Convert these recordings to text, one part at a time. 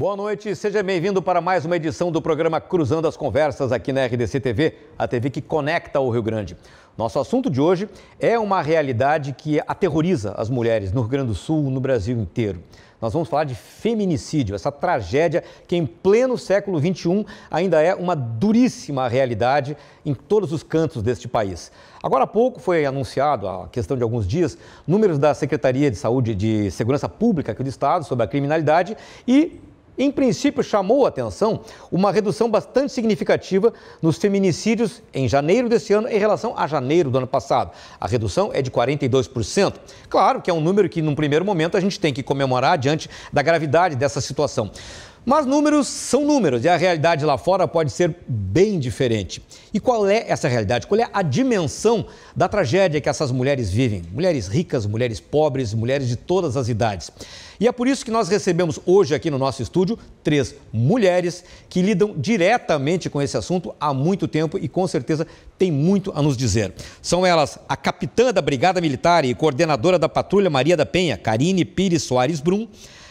Boa noite, seja bem-vindo para mais uma edição do programa Cruzando as Conversas aqui na RDC TV, a TV que conecta o Rio Grande. Nosso assunto de hoje é uma realidade que aterroriza as mulheres no Rio Grande do Sul, no Brasil inteiro. Nós vamos falar de feminicídio, essa tragédia que em pleno século XXI ainda é uma duríssima realidade em todos os cantos deste país. Agora há pouco foi anunciado, há questão de alguns dias, números da Secretaria de Saúde e de Segurança Pública aqui do Estado sobre a criminalidade e, em princípio, chamou a atenção uma redução bastante significativa nos feminicídios em janeiro desse ano em relação a janeiro do ano passado. A redução é de 42%. Claro que é um número que, num primeiro momento, a gente tem que comemorar diante da gravidade dessa situação. Mas números são números e a realidade lá fora pode ser bem diferente. E qual é essa realidade? Qual é a dimensão da tragédia que essas mulheres vivem? Mulheres ricas, mulheres pobres, mulheres de todas as idades. E é por isso que nós recebemos hoje aqui no nosso estúdio 3 mulheres que lidam diretamente com esse assunto há muito tempo e com certeza tem muito a nos dizer. São elas a capitã da Brigada Militar e coordenadora da Patrulha Maria da Penha, Karine Pires Soares Brum,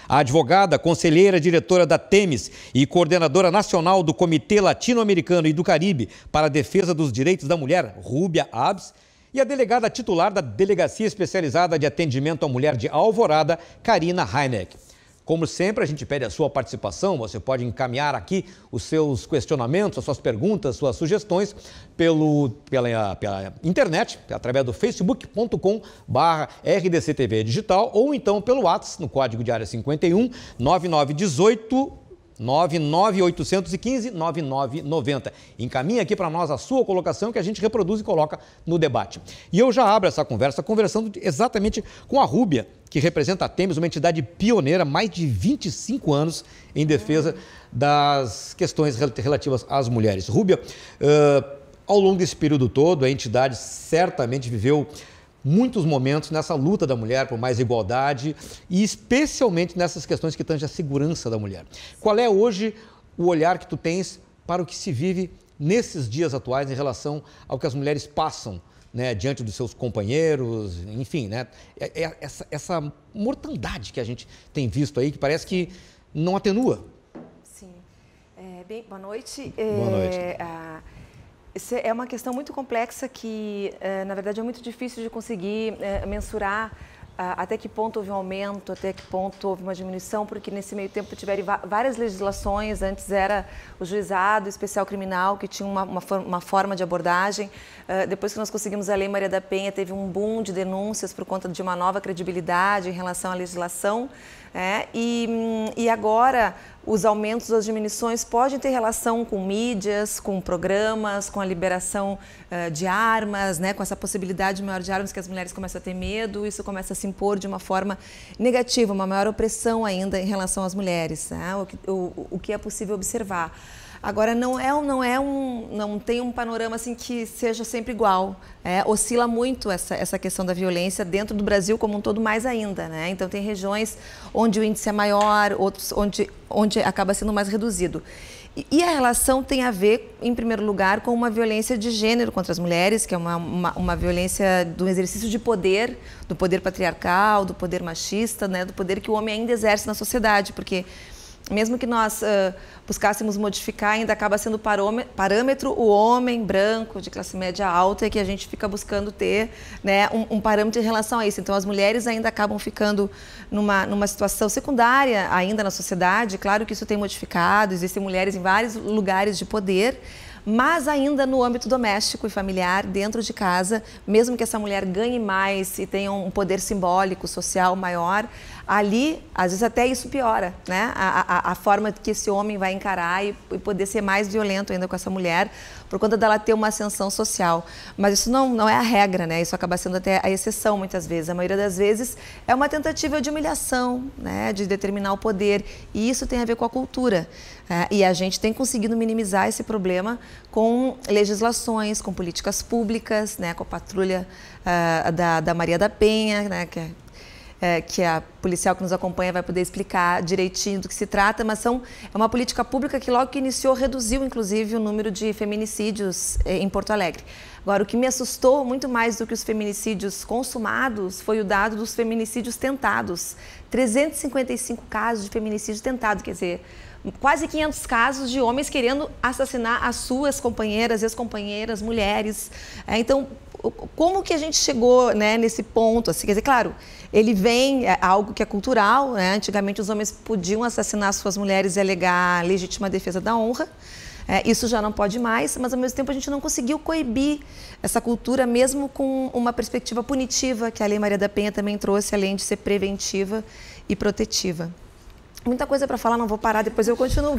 a advogada, conselheira diretora da Temis e coordenadora nacional do Comitê Latino-Americano e do Caribe para a Defesa dos Direitos da Mulher, Rúbia Abs, e a delegada titular da Delegacia Especializada de Atendimento à Mulher de Alvorada, Karina Heineck. Como sempre, a gente pede a sua participação, você pode encaminhar aqui os seus questionamentos, as suas perguntas, suas sugestões pela internet, através do facebook.com/RDCTV Digital ou então pelo WhatsApp, no código de área 51 9918 99815 9990. Encaminha aqui para nós a sua colocação que a gente reproduz e coloca no debate. E eu já abro essa conversa conversando exatamente com a Rúbia, que representa a Temis, uma entidade pioneira, mais de 25 anos em defesa das questões relativas às mulheres. Rúbia, ao longo desse período todo, a entidade certamente viveu muitos momentos nessa luta da mulher por mais igualdade e especialmente nessas questões que tangem a segurança da mulher. Qual é hoje o olhar que tu tens para o que se vive nesses dias atuais em relação ao que as mulheres passam, né, diante dos seus companheiros, enfim, né, essa mortandade que a gente tem visto aí, que parece que não atenua? Sim. Bem, boa noite. Boa noite. É uma questão muito complexa que, na verdade, é muito difícil de conseguir mensurar até que ponto houve um aumento, até que ponto houve uma diminuição, porque nesse meio tempo tiveram várias legislações. Antes era o juizado especial criminal, que tinha uma forma de abordagem. Depois que nós conseguimos a Lei Maria da Penha, teve um boom de denúncias por conta de uma nova credibilidade em relação à legislação. E agora os aumentos, as diminuições podem ter relação com mídias, com programas, com a liberação de armas, né, com essa possibilidade maior de armas que as mulheres começam a ter medo, isso começa a se impor de uma forma negativa, uma maior opressão ainda em relação às mulheres, né, o que é possível observar. Agora, não tem um panorama assim que seja sempre igual. Oscila muito essa questão da violência dentro do Brasil como um todo, mais ainda, né? Então, tem regiões onde o índice é maior, outros onde acaba sendo mais reduzido. E a relação tem a ver, em primeiro lugar, com uma violência de gênero contra as mulheres, que é uma violência do exercício de poder, do poder patriarcal, do poder machista, né? Do poder que o homem ainda exerce na sociedade, porque mesmo que nós buscássemos modificar, ainda acaba sendo parâmetro o homem branco, de classe média alta, que a gente fica buscando ter, né, um parâmetro em relação a isso. Então, as mulheres ainda acabam ficando numa situação secundária ainda na sociedade. Claro que isso tem modificado, existem mulheres em vários lugares de poder, mas ainda no âmbito doméstico e familiar, dentro de casa, mesmo que essa mulher ganhe mais e tenha um poder simbólico, social maior, ali, às vezes até isso piora, né? A forma que esse homem vai encarar e poder ser mais violento ainda com essa mulher, por conta dela ter uma ascensão social. Mas isso não é a regra, né? Isso acaba sendo até a exceção muitas vezes. A maioria das vezes é uma tentativa de humilhação, né? De determinar o poder. E isso tem a ver com a cultura. E a gente tem conseguido minimizar esse problema com legislações, com políticas públicas, né? Com a patrulha da Maria da Penha, né? que a policial que nos acompanha vai poder explicar direitinho do que se trata, mas é uma política pública que logo que iniciou reduziu, inclusive, o número de feminicídios em Porto Alegre. Agora, o que me assustou muito mais do que os feminicídios consumados foi o dado dos feminicídios tentados. 355 casos de feminicídio tentado, quer dizer, quase 500 casos de homens querendo assassinar as suas companheiras, ex-companheiras, mulheres. Então, como que a gente chegou, né, nesse ponto? Assim, quer dizer, claro, ele vem, é algo que é cultural, né? Antigamente os homens podiam assassinar suas mulheres e alegar legítima defesa da honra. Isso já não pode mais, mas ao mesmo tempo a gente não conseguiu coibir essa cultura, mesmo com uma perspectiva punitiva, que a Lei Maria da Penha também trouxe, além de ser preventiva e protetiva. Muita coisa para falar, não vou parar, depois eu continuo.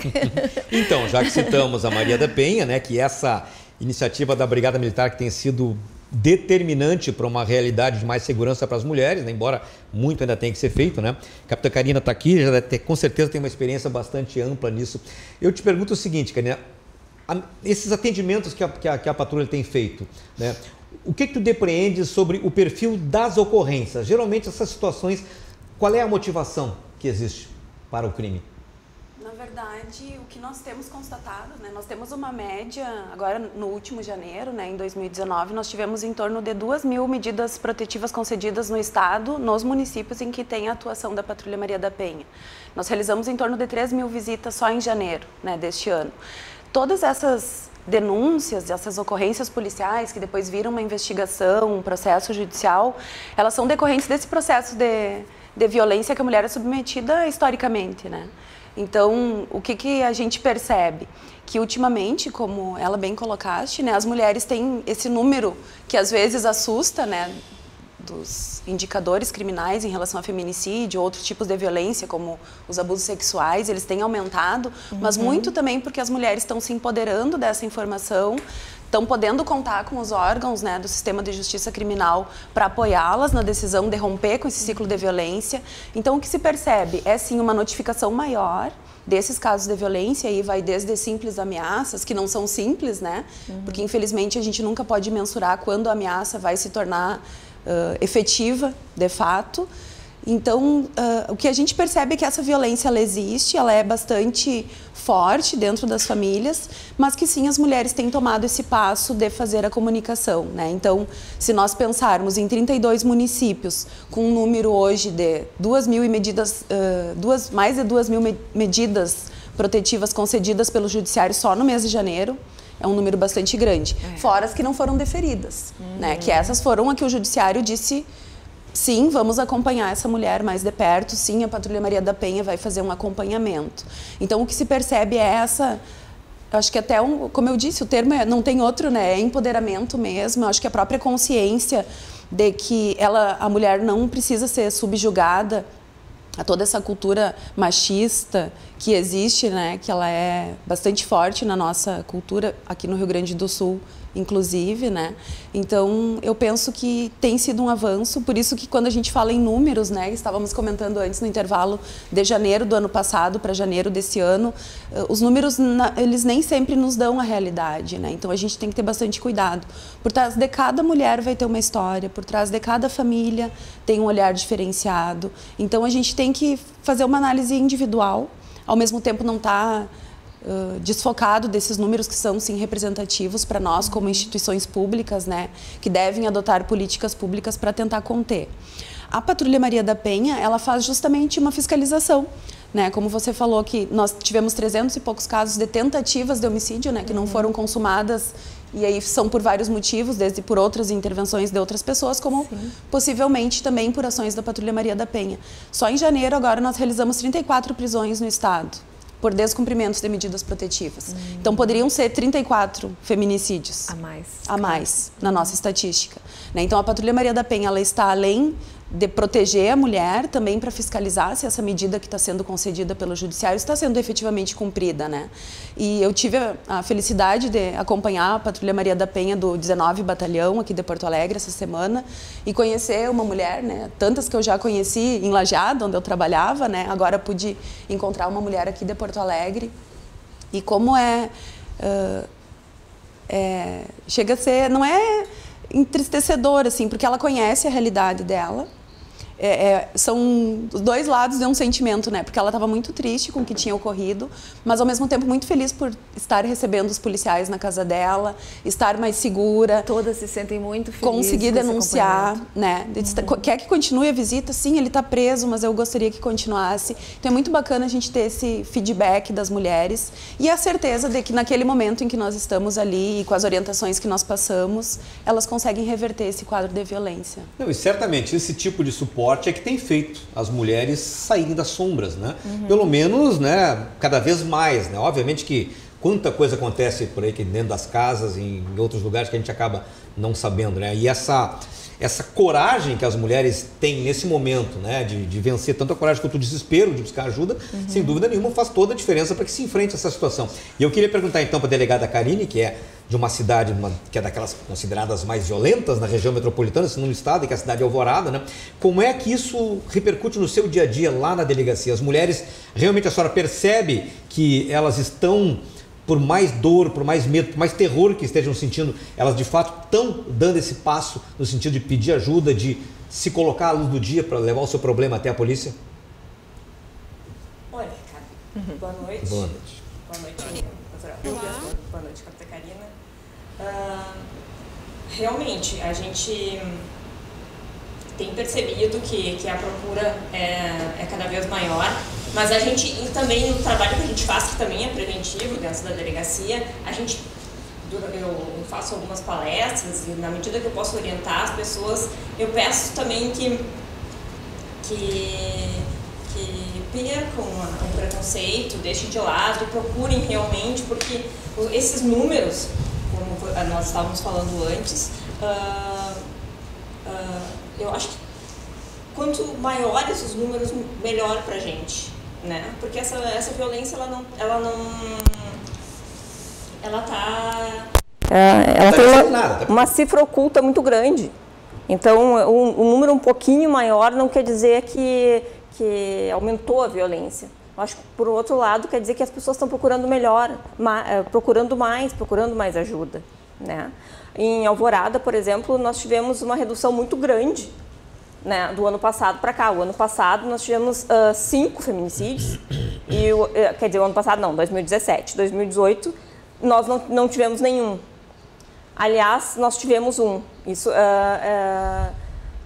Então, já que citamos a Maria da Penha, né, que essa iniciativa da Brigada Militar que tem sido determinante para uma realidade de mais segurança para as mulheres, né, embora muito ainda tenha que ser feito, né? A Capitã Karina está aqui, já com certeza tem uma experiência bastante ampla nisso. Eu te pergunto o seguinte, Karina, esses atendimentos que a patrulha tem feito, né, o que tu depreende sobre o perfil das ocorrências? Geralmente essas situações, qual é a motivação que existe para o crime? Na verdade, o que nós temos constatado, né, nós temos uma média, agora no último janeiro, né, em 2019, nós tivemos em torno de 2.000 medidas protetivas concedidas no estado, nos municípios em que tem a atuação da Patrulha Maria da Penha. Nós realizamos em torno de 3.000 visitas só em janeiro, né, deste ano. Todas essas denúncias, essas ocorrências policiais, que depois viram uma investigação, um processo judicial, elas são decorrentes desse processo de violência que a mulher é submetida historicamente, né? Então, o que a gente percebe? Que ultimamente, como ela bem colocaste, né, as mulheres têm esse número que às vezes assusta, né, dos indicadores criminais em relação a feminicídio, outros tipos de violência, como os abusos sexuais, eles têm aumentado, mas muito também porque as mulheres estão se empoderando dessa informação, estão podendo contar com os órgãos, né, do sistema de justiça criminal para apoiá-las na decisão de romper com esse ciclo de violência. Então, o que se percebe é, sim, uma notificação maior desses casos de violência, aí vai desde simples ameaças, que não são simples, né, porque infelizmente a gente nunca pode mensurar quando a ameaça vai se tornar efetiva, de fato. Então, o que a gente percebe é que essa violência, ela existe, ela é bastante forte dentro das famílias, mas que sim, as mulheres têm tomado esse passo de fazer a comunicação, né? Então, se nós pensarmos em 32 municípios, com um número hoje de 2.000 medidas, mais de 2.000 medidas protetivas concedidas pelo Judiciário só no mês de janeiro, é um número bastante grande. Fora as que não foram deferidas, né? Que essas foram a que o Judiciário disse, sim, vamos acompanhar essa mulher mais de perto, sim, a Patrulha Maria da Penha vai fazer um acompanhamento. Então, o que se percebe é essa, eu acho que até, como eu disse, o termo não tem outro, né? É empoderamento mesmo, eu acho que a própria consciência de que a mulher não precisa ser subjugada a toda essa cultura machista que existe, né, que ela é bastante forte na nossa cultura, aqui no Rio Grande do Sul, inclusive, né? Então, eu penso que tem sido um avanço, por isso que quando a gente fala em números, né, estávamos comentando antes no intervalo de janeiro do ano passado para janeiro desse ano, os números, eles nem sempre nos dão a realidade, né? Então, a gente tem que ter bastante cuidado. Por trás de cada mulher vai ter uma história, por trás de cada família tem um olhar diferenciado. Então, a gente tem que fazer uma análise individual, ao mesmo tempo não está desfocado desses números que são, sim, representativos para nós como instituições públicas, né, que devem adotar políticas públicas para tentar conter. A Patrulha Maria da Penha, ela faz justamente uma fiscalização, né, como você falou que nós tivemos 300 e poucos casos de tentativas de homicídio, né, que não foram consumadas, e aí são por vários motivos, desde por outras intervenções de outras pessoas, como possivelmente também por ações da Patrulha Maria da Penha. Só em janeiro agora nós realizamos 34 prisões no estado por descumprimentos de medidas protetivas. Então, poderiam ser 34 feminicídios a mais na nossa estatística, né? Então, a Patrulha Maria da Penha, ela está além de proteger a mulher, também para fiscalizar se essa medida que está sendo concedida pelo Judiciário está sendo efetivamente cumprida, né? E eu tive a felicidade de acompanhar a Patrulha Maria da Penha do 19 Batalhão, aqui de Porto Alegre, essa semana, e conhecer uma mulher, né? Tantas que eu já conheci em Lajeado, onde eu trabalhava, né? Agora pude encontrar uma mulher aqui de Porto Alegre. E como chega a ser, não é entristecedor, assim, porque ela conhece a realidade dela. são os dois lados de um sentimento, né? Porque ela estava muito triste com o que tinha ocorrido, mas ao mesmo tempo muito feliz por estar recebendo os policiais na casa dela, estar mais segura. Todas se sentem muito felizes. Conseguir denunciar, né? Quer que continue a visita? Sim, ele está preso, mas eu gostaria que continuasse. Então é muito bacana a gente ter esse feedback das mulheres e a certeza de que naquele momento em que nós estamos ali e com as orientações que nós passamos, elas conseguem reverter esse quadro de violência. Não, e certamente esse tipo de suporte é que tem feito as mulheres saírem das sombras, né? Pelo menos, né, cada vez mais, né? Obviamente que quanta coisa acontece por aí dentro das casas e em outros lugares que a gente acaba não sabendo, né? E essa coragem que as mulheres têm nesse momento, né, de vencer tanto a coragem quanto o desespero de buscar ajuda, sem dúvida nenhuma faz toda a diferença para que se enfrente essa situação. E eu queria perguntar então para a delegada Karine, que é de uma cidade que é daquelas consideradas mais violentas na região metropolitana, se não no estado, que é a cidade de Alvorada, né? Como é que isso repercute no seu dia a dia lá na delegacia? As mulheres, realmente a senhora percebe que elas estão, por mais dor, por mais medo, por mais terror que estejam sentindo, elas de fato estão dando esse passo no sentido de pedir ajuda, de se colocar à luz do dia para levar o seu problema até a polícia? Olha, Ricardo, boa noite. Boa noite. Boa noite, doutora Rubens. Boa noite, capitã Karina. Realmente, a gente tem percebido que a procura é cada vez maior, mas a gente, e também o trabalho que a gente faz, que também é preventivo dentro da delegacia, eu faço algumas palestras e na medida que eu posso orientar as pessoas, eu peço também que percam o preconceito, deixem de lado, procurem realmente, porque esses números, como nós estávamos falando antes, eu acho que quanto maiores os números, melhor pra gente, né? Porque essa violência, ela tem uma cifra oculta muito grande. Então, um número um pouquinho maior não quer dizer que aumentou a violência. Eu acho que, por outro lado, quer dizer que as pessoas estão procurando procurando mais ajuda, né? Em Alvorada, por exemplo, nós tivemos uma redução muito grande, né, do ano passado para cá. O ano passado nós tivemos 5 feminicídios, quer dizer, o ano passado não, 2017. 2018 nós não tivemos nenhum. Aliás, nós tivemos um. Isso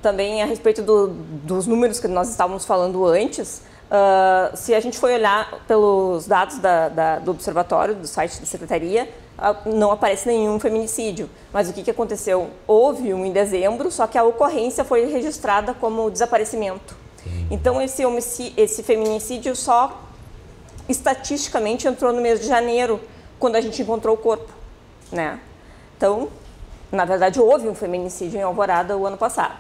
também a respeito dos números que nós estávamos falando antes. Se a gente for olhar pelos dados do observatório, do site da Secretaria, não aparece nenhum feminicídio. Mas o que aconteceu? Houve um em dezembro, só que a ocorrência foi registrada como desaparecimento. Então, esse feminicídio só estatisticamente entrou no mês de janeiro, quando a gente encontrou o corpo, né? Então, na verdade, houve um feminicídio em Alvorada o ano passado.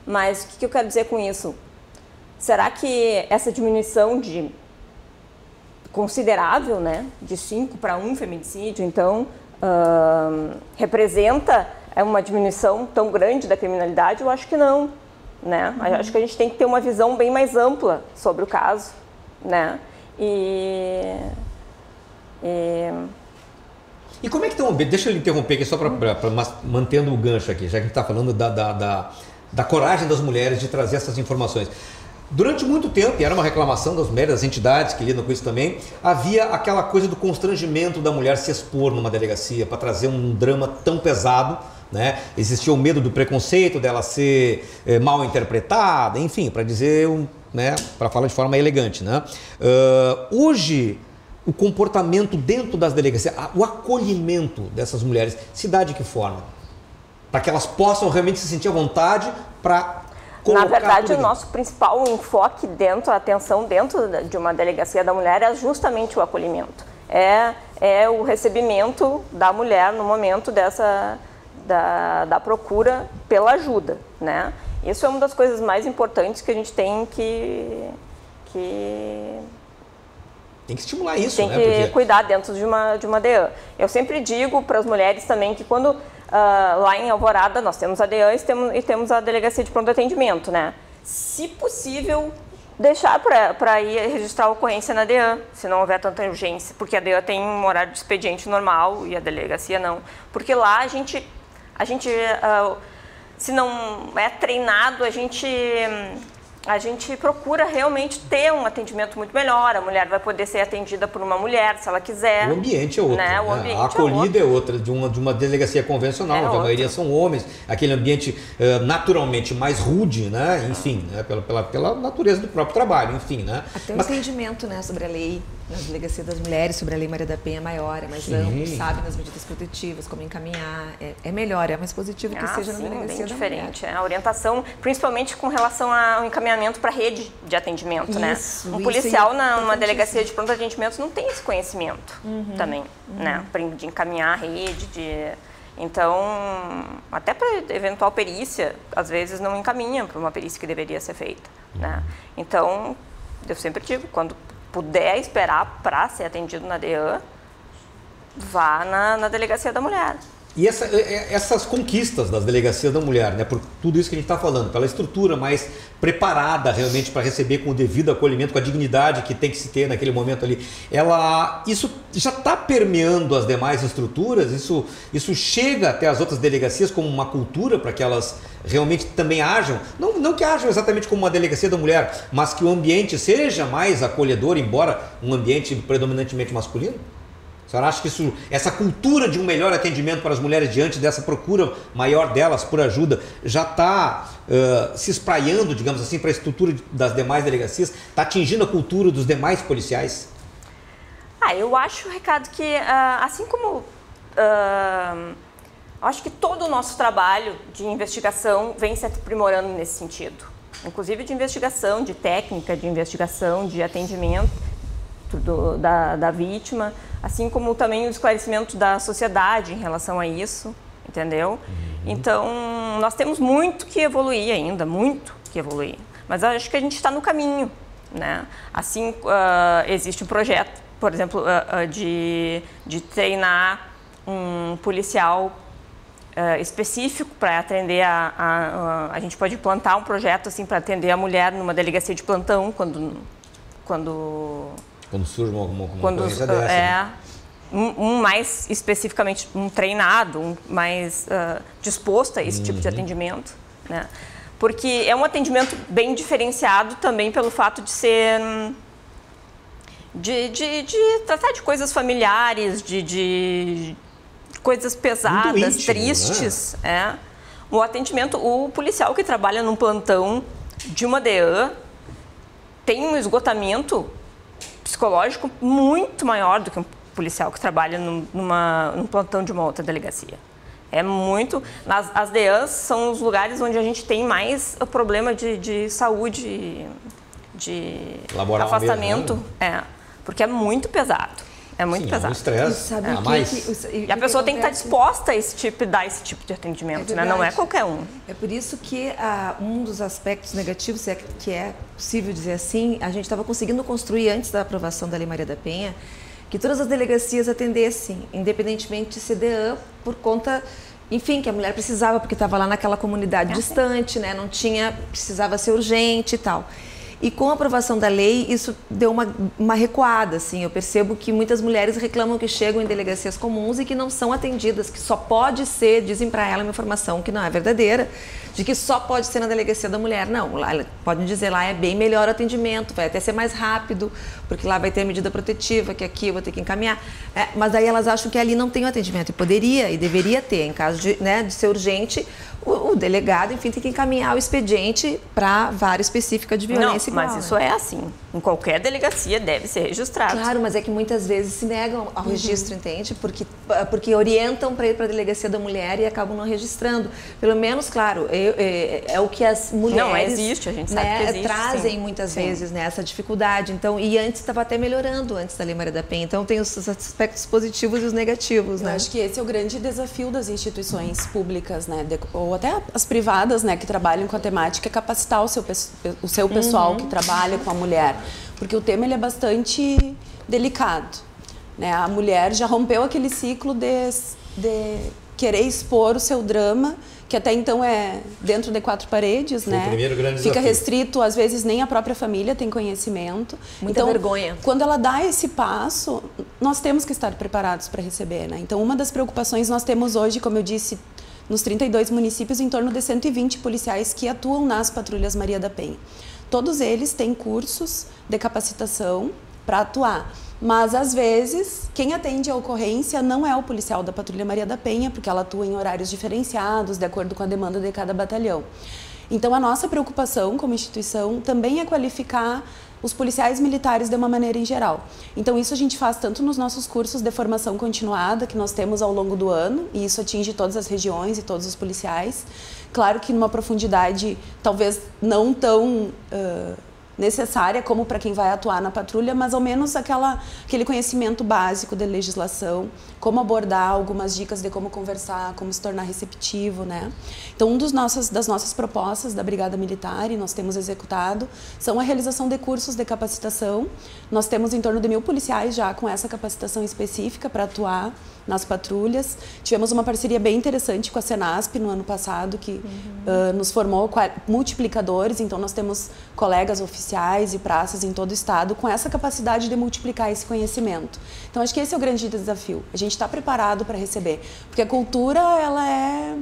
Mas o que eu quero dizer com isso? Será que essa diminuição considerável, né, de 5 para 1 feminicídio, então, representa uma diminuição tão grande da criminalidade? Eu acho que não, né? Eu acho que a gente tem que ter uma visão bem mais ampla sobre o caso, né? E como é que estão? Deixa eu interromper aqui só para mantendo o gancho aqui, já que a gente está falando da coragem das mulheres de trazer essas informações. Durante muito tempo, e era uma reclamação das mulheres, das entidades que lidam com isso também, havia aquela coisa do constrangimento da mulher se expor numa delegacia para trazer um drama tão pesado, né? Existia o medo do preconceito, dela ser mal interpretada, enfim, para dizer, né, para falar de forma elegante, né? Hoje, o comportamento dentro das delegacias, o acolhimento dessas mulheres, se dá de que forma? Para que elas possam realmente se sentir à vontade para... Na verdade, o nosso principal enfoque a atenção dentro de uma delegacia da mulher é justamente o acolhimento. É o recebimento da mulher no momento da procura pela ajuda, né? Isso é uma das coisas mais importantes que a gente tem que estimular isso, tem né? Que cuidar dentro de uma DEAN. Eu sempre digo para as mulheres também que quando... lá em Alvorada nós temos a DEAN e temos a Delegacia de Pronto Atendimento, né? Se possível, deixar para ir registrar a ocorrência na DEAN, se não houver tanta urgência, porque a DEAN tem um horário de expediente normal e a delegacia não. Porque lá a gente se não é treinado, a gente a gente procura realmente ter um atendimento muito melhor. A mulher vai poder ser atendida por uma mulher, se ela quiser. O ambiente é outro. Né? O ambiente a acolhida é outra, de uma delegacia convencional, onde a maioria são homens, aquele ambiente naturalmente mais rude, né? Enfim, né? Pela natureza do próprio trabalho, enfim, né? Até o entendimento, né, sobre a lei, na delegacia das mulheres, sobre a Lei Maria da Penha é maior, é mais amplo, sabe, nas medidas protetivas, como encaminhar, é melhor, é mais positivo que seja na delegacia bem da diferente. mulher. A orientação, principalmente com relação ao encaminhamento para a rede de atendimento, né? Um policial numa delegacia de pronto atendimento não tem esse conhecimento também, né? De encaminhar a rede, Então, até para eventual perícia, às vezes não encaminha para uma perícia que deveria ser feita, né? Então, eu sempre digo, quando puder esperar para ser atendido na DEAN, vá na delegacia da mulher. E essas conquistas das delegacias da mulher, né, por tudo isso que a gente está falando, pela estrutura mais preparada realmente para receber com o devido acolhimento, com a dignidade que tem que se ter naquele momento ali, isso já está permeando as demais estruturas? Isso chega até as outras delegacias como uma cultura para que elas realmente também ajam? Não que ajam exatamente como uma delegacia da mulher, mas que o ambiente seja mais acolhedor, embora um ambiente predominantemente masculino? A senhora acha que essa cultura de um melhor atendimento para as mulheres diante dessa procura maior delas por ajuda já está se espraiando, digamos assim, para a estrutura das demais delegacias? Está atingindo a cultura dos demais policiais? Eu acho, Ricardo, que assim como... acho que todo o nosso trabalho de investigação vem se aprimorando nesse sentido. Inclusive de investigação, de técnica, de investigação, de atendimento da vítima, assim como também o esclarecimento da sociedade em relação a isso, entendeu? Então, nós temos muito que evoluir ainda, muito que evoluir. Mas acho que a gente está no caminho, né? Assim, existe um projeto, por exemplo, de treinar um policial específico para atender a gente pode implantar um projeto assim para atender a mulher numa delegacia de plantão quando surge alguma ocorrência dessa, né? Mais especificamente um treinado, mais disposto a esse tipo de atendimento, né? Porque é um atendimento bem diferenciado também pelo fato de ser de tratar de coisas familiares, de coisas pesadas, íntimo, tristes, né? O atendimento, o policial que trabalha num plantão de uma DEAN tem um esgotamento psicológico muito maior do que um policial que trabalha num plantão de uma outra delegacia. É muito... As DEANs são os lugares onde a gente tem mais problema de saúde, de laboral afastamento, mesmo, né? Porque é muito pesado. É muito pesado. É um estresse. E a pessoa tem que estar disposta a dar esse tipo de atendimento, né? Não é qualquer um. É por isso que um dos aspectos negativos, se é que é possível dizer assim, a gente estava conseguindo construir antes da aprovação da Lei Maria da Penha, que todas as delegacias atendessem, independentemente de ser DEAN, por conta, enfim, que a mulher precisava, porque estava lá naquela comunidade distante, né? Não tinha, precisava ser urgente e tal. E com a aprovação da lei, isso deu uma recuada, assim. Eu percebo que muitas mulheres reclamam que chegam em delegacias comuns e que não são atendidas, que só pode ser, dizem para ela uma informação que não é verdadeira, de que só pode ser na delegacia da mulher. Não, lá, podem dizer lá é bem melhor o atendimento, vai até ser mais rápido, porque lá vai ter a medida protetiva, que aqui eu vou ter que encaminhar. Mas daí elas acham que ali não tem o atendimento, e poderia e deveria ter, em caso de ser urgente, o delegado, enfim, tem que encaminhar o expediente para vara específica de violência igual. Mas isso é assim. Em qualquer delegacia deve ser registrado. Claro, mas é que muitas vezes se negam ao registro, entende? Porque orientam para ir para a delegacia da mulher e acabam não registrando. Pelo menos, claro, é o que as mulheres... Não, existe, a gente sabe que existe, trazem muitas vezes, né, essa dificuldade. Então, e antes estava até melhorando, antes da Lei Maria da Penha. Então, tem os aspectos positivos e os negativos, né? Eu acho que esse é o grande desafio das instituições públicas, né? Ou até as privadas, né, que trabalham com a temática, é capacitar o seu pessoal que trabalha com a mulher. Porque o tema ele é bastante delicado, né? A mulher já rompeu aquele ciclo de querer expor o seu drama, que até então é dentro de quatro paredes, né? O primeiro grande Fica desafio. restrito, às vezes nem a própria família tem conhecimento. Muita vergonha. Quando ela dá esse passo, nós temos que estar preparados para receber, né? Então, uma das preocupações nós temos hoje, como eu disse, nos 32 municípios, em torno de 120 policiais que atuam nas patrulhas Maria da Penha. todos eles têm cursos de capacitação para atuar. Mas, às vezes, quem atende a ocorrência não é o policial da Patrulha Maria da Penha, porque ela atua em horários diferenciados, de acordo com a demanda de cada batalhão. Então, a nossa preocupação como instituição também é qualificar os policiais militares de uma maneira em geral. Então, isso a gente faz tanto nos nossos cursos de formação continuada, que nós temos ao longo do ano, e isso atinge todas as regiões e todos os policiais. Claro que numa profundidade talvez não tão necessária como para quem vai atuar na patrulha, mas ao menos aquele conhecimento básico de legislação, como abordar, algumas dicas de como conversar, como se tornar receptivo, né? Então, das nossas propostas da Brigada Militar, e nós temos executado, são a realização de cursos de capacitação. Nós temos em torno de 1000 policiais já com essa capacitação específica para atuar nas patrulhas. Tivemos uma parceria bem interessante com a Senasp no ano passado, que nos formou multiplicadores, então nós temos colegas oficiais e praças em todo o estado com essa capacidade de multiplicar esse conhecimento. Então, acho que esse é o grande desafio. A gente está preparado para receber, porque a cultura, ela é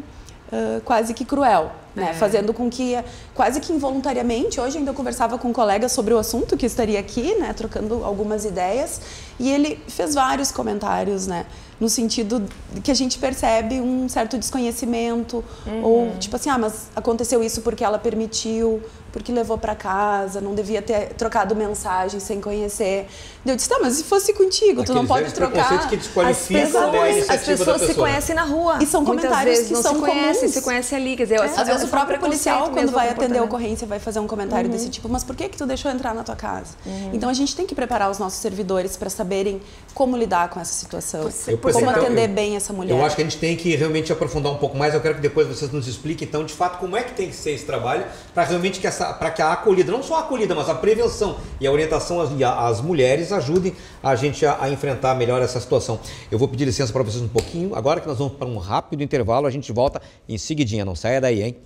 quase que cruel, né? Fazendo com que, quase que involuntariamente, hoje ainda eu conversava com um colega sobre o assunto, que estaria aqui, né, trocando algumas ideias, e ele fez vários comentários, né, no sentido que a gente percebe um certo desconhecimento, ou tipo assim, mas aconteceu isso porque ela permitiu, porque levou para casa, não devia ter trocado mensagem sem conhecer. Eu disse, mas se fosse contigo, tu não pode trocar. Que desqualificam as pessoas se conhecem na rua. E são comentários que são comuns. Se conhecem ali, quer dizer, às vezes o próprio policial, quando vai atender a ocorrência, vai fazer um comentário desse tipo, mas por que tu deixou entrar na tua casa? Então, a gente tem que preparar os nossos servidores para saberem como lidar com essa situação, como atender bem essa mulher. Eu acho que a gente tem que realmente aprofundar um pouco mais. Eu quero que depois vocês nos expliquem, então, de fato, como é que tem que ser esse trabalho para realmente para que a acolhida, não só a acolhida, mas a prevenção e a orientação às mulheres ajudem a gente a enfrentar melhor essa situação. Eu vou pedir licença para vocês um pouquinho, agora que nós vamos para um rápido intervalo, a gente volta em seguidinha, não saia daí, hein?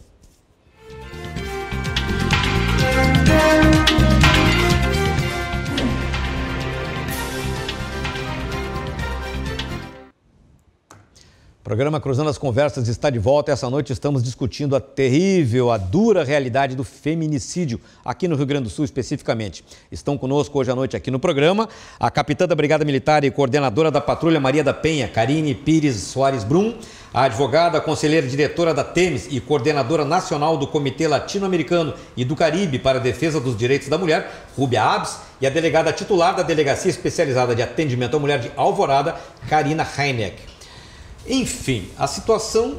O programa Cruzando as Conversas está de volta. Essa noite estamos discutindo a terrível, a dura realidade do feminicídio aqui no Rio Grande do Sul especificamente. Estão conosco hoje à noite aqui no programa a capitã da Brigada Militar e coordenadora da Patrulha Maria da Penha, Karine Pires Soares Brum, a advogada, conselheira diretora da TEMES e coordenadora nacional do Comitê Latino-Americano e do Caribe para a Defesa dos Direitos da Mulher, Rúbia Abs, e a delegada titular da Delegacia Especializada de Atendimento à Mulher de Alvorada, Karina Heineck. Enfim, a situação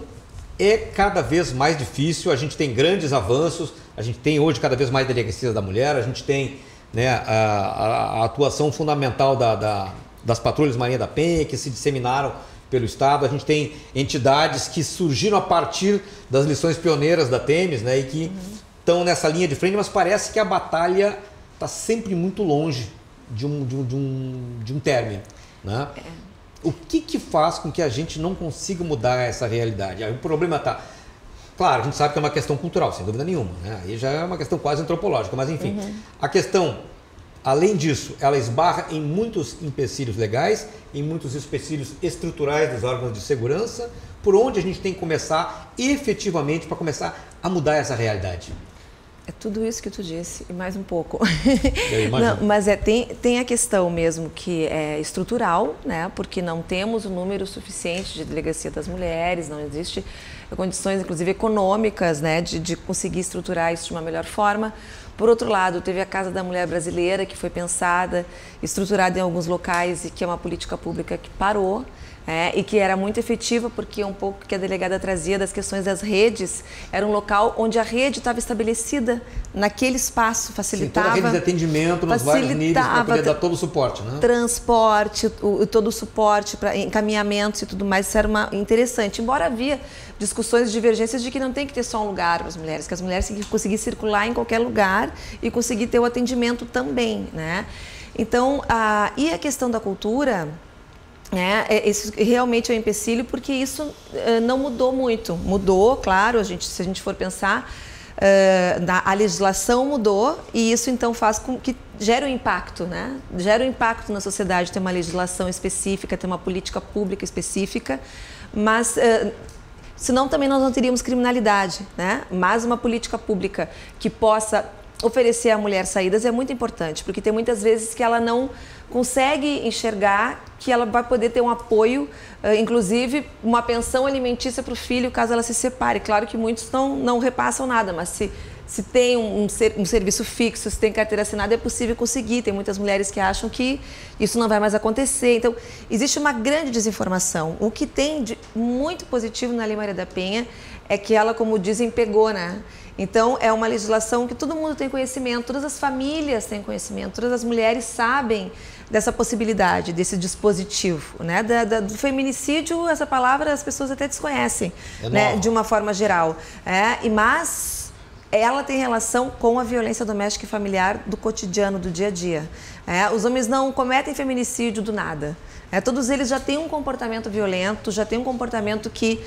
é cada vez mais difícil, a gente tem grandes avanços, a gente tem hoje cada vez mais delegacias da mulher, a gente tem, né, a atuação fundamental das patrulhas Maria da Penha, que se disseminaram pelo Estado, a gente tem entidades que surgiram a partir das lições pioneiras da TEMES, né, e que estão nessa linha de frente, mas parece que a batalha está sempre muito longe de um término, né? O que faz com que a gente não consiga mudar essa realidade? Aí o problema está... Claro, a gente sabe que é uma questão cultural, sem dúvida nenhuma, né? Aí já é uma questão quase antropológica, mas enfim. A questão, além disso, ela esbarra em muitos empecilhos legais, em muitos empecilhos estruturais dos órgãos de segurança, por onde a gente tem que começar efetivamente para começar a mudar essa realidade. É tudo isso que tu disse e mais um pouco. Não, mas tem a questão mesmo que é estrutural, né? Porque não temos o número suficiente de delegacia das mulheres, não existe condições, inclusive econômicas, né, de conseguir estruturar isso de uma melhor forma. Por outro lado, teve a Casa da Mulher Brasileira, que foi pensada, estruturada em alguns locais e que é uma política pública que parou. E que era muito efetiva, porque um pouco que a delegada trazia das questões das redes, era um local onde a rede estava estabelecida naquele espaço, facilitava... Sim, toda a rede de atendimento nos vários níveis para poder dar todo o suporte, né? Transporte, todo o suporte para encaminhamentos e tudo mais, isso era interessante. Embora havia discussões e divergências de que não tem que ter só um lugar para as mulheres, que as mulheres têm que conseguir circular em qualquer lugar e conseguir ter o atendimento também, né? Então, e a questão da cultura... isso realmente é um empecilho, porque isso não mudou muito. Mudou, claro, se a gente for pensar, a legislação mudou e isso então faz com que gere um impacto, né? Gera um impacto na sociedade ter uma legislação específica, ter uma política pública específica, mas senão também nós não teríamos criminalidade, né? Mas uma política pública que possa oferecer à mulher saídas é muito importante, porque tem muitas vezes que ela não consegue enxergar que ela vai poder ter um apoio, inclusive uma pensão alimentícia para o filho caso ela se separe. Claro que muitos não repassam nada, mas se tem um serviço fixo, se tem carteira assinada, é possível conseguir. Tem muitas mulheres que acham que isso não vai mais acontecer. Então, existe uma grande desinformação. O que tem de muito positivo na Lei Maria da Penha é que ela, como dizem, pegou, né? Então, é uma legislação que todo mundo tem conhecimento, todas as famílias têm conhecimento, todas as mulheres sabem dessa possibilidade, desse dispositivo, né? Do feminicídio, essa palavra as pessoas até desconhecem, né? De uma forma geral. Mas ela tem relação com a violência doméstica e familiar do cotidiano, do dia a dia. Os homens não cometem feminicídio do nada. Todos eles já têm um comportamento violento, já têm um comportamento que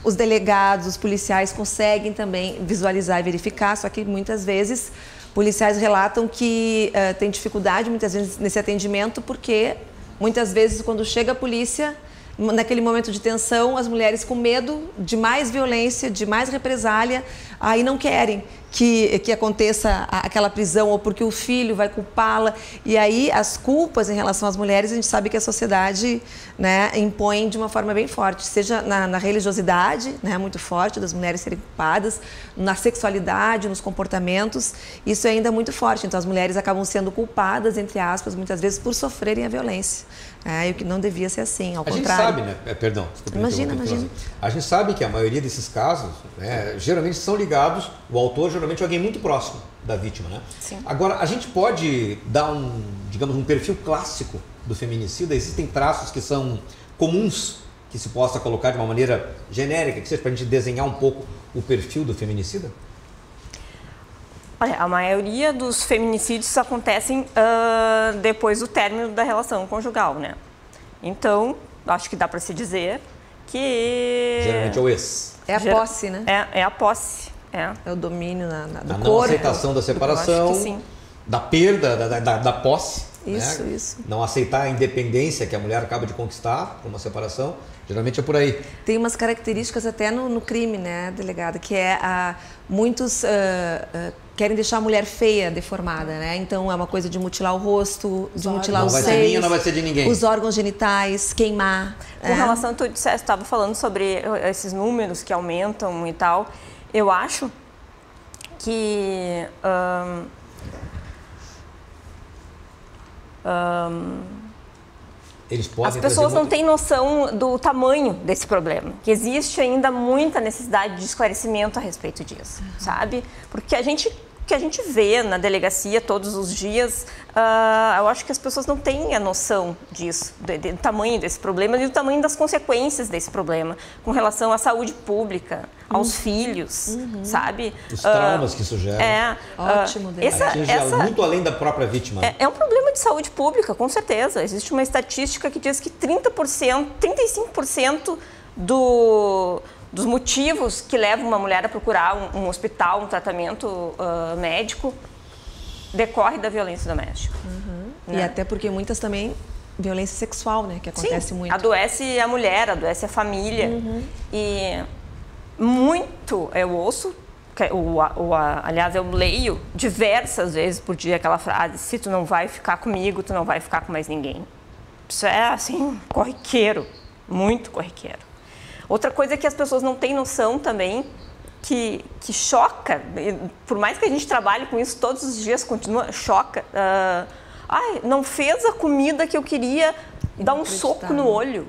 os delegados, os policiais conseguem também visualizar e verificar, só que muitas vezes policiais relatam que tem dificuldade muitas vezes nesse atendimento, porque muitas vezes quando chega a polícia, naquele momento de tensão, as mulheres com medo de mais violência, de mais represália, aí não querem que aconteça aquela prisão, ou porque o filho vai culpá-la. E aí as culpas em relação às mulheres, a gente sabe que a sociedade, né, impõe de uma forma bem forte, seja na religiosidade, né, muito forte, das mulheres serem culpadas, na sexualidade, nos comportamentos, isso é ainda muito forte. Então as mulheres acabam sendo culpadas, entre aspas, muitas vezes por sofrerem a violência. E o que não devia ser assim, ao contrário. A gente sabe, né? Perdão. Imagina. A gente sabe que a maioria desses casos, né, geralmente são ligados, o autor geralmente é alguém muito próximo da vítima, né? Sim. Agora, a gente pode dar um perfil clássico do feminicida? Existem traços que são comuns, que se possa colocar de uma maneira genérica, que seja para a gente desenhar um pouco o perfil do feminicida? Olha, a maioria dos feminicídios acontecem depois do término da relação conjugal, né? Então, acho que dá para se dizer que... Geralmente é o ex. É a posse, né? É a posse. É o domínio do corpo. Não aceitação da separação, sim. Da perda, da posse. Isso, né? isso. Não aceitar a independência que a mulher acaba de conquistar com uma separação. Geralmente é por aí. Tem umas características até no crime, né, delegada, que muitos querem deixar a mulher feia, deformada, né? Então é uma coisa de mutilar o rosto, de mutilar os seios. Não vai ser minha, não vai ser de ninguém. Os órgãos genitais, queimar. Com relação ao que tu disseste, estava falando sobre esses números que aumentam e tal. Eu acho que as pessoas não têm noção do tamanho desse problema, que existe ainda muita necessidade de esclarecimento a respeito disso, sabe? Porque a gente vê na delegacia todos os dias, eu acho que as pessoas não têm a noção disso, do tamanho desse problema e do tamanho das consequências desse problema com relação à saúde pública, aos filhos, sabe? Os traumas que isso gera. Ótimo. Muito além da própria vítima. É um problema de saúde pública, com certeza. Existe uma estatística que diz que 35% dos motivos que levam uma mulher a procurar um hospital, um tratamento médico, decorre da violência doméstica. Né? E até porque muitas também violência sexual, né, que acontece muito. Adoece a mulher, adoece a família. E muito eu ouço, aliás, eu leio diversas vezes por dia aquela frase: se tu não vai ficar comigo, tu não vai ficar com mais ninguém. Isso é, assim, corriqueiro, muito corriqueiro. Outra coisa que as pessoas não têm noção também, que choca, por mais que a gente trabalhe com isso todos os dias, choca. Não fez a comida que eu queria, dá um soco no olho,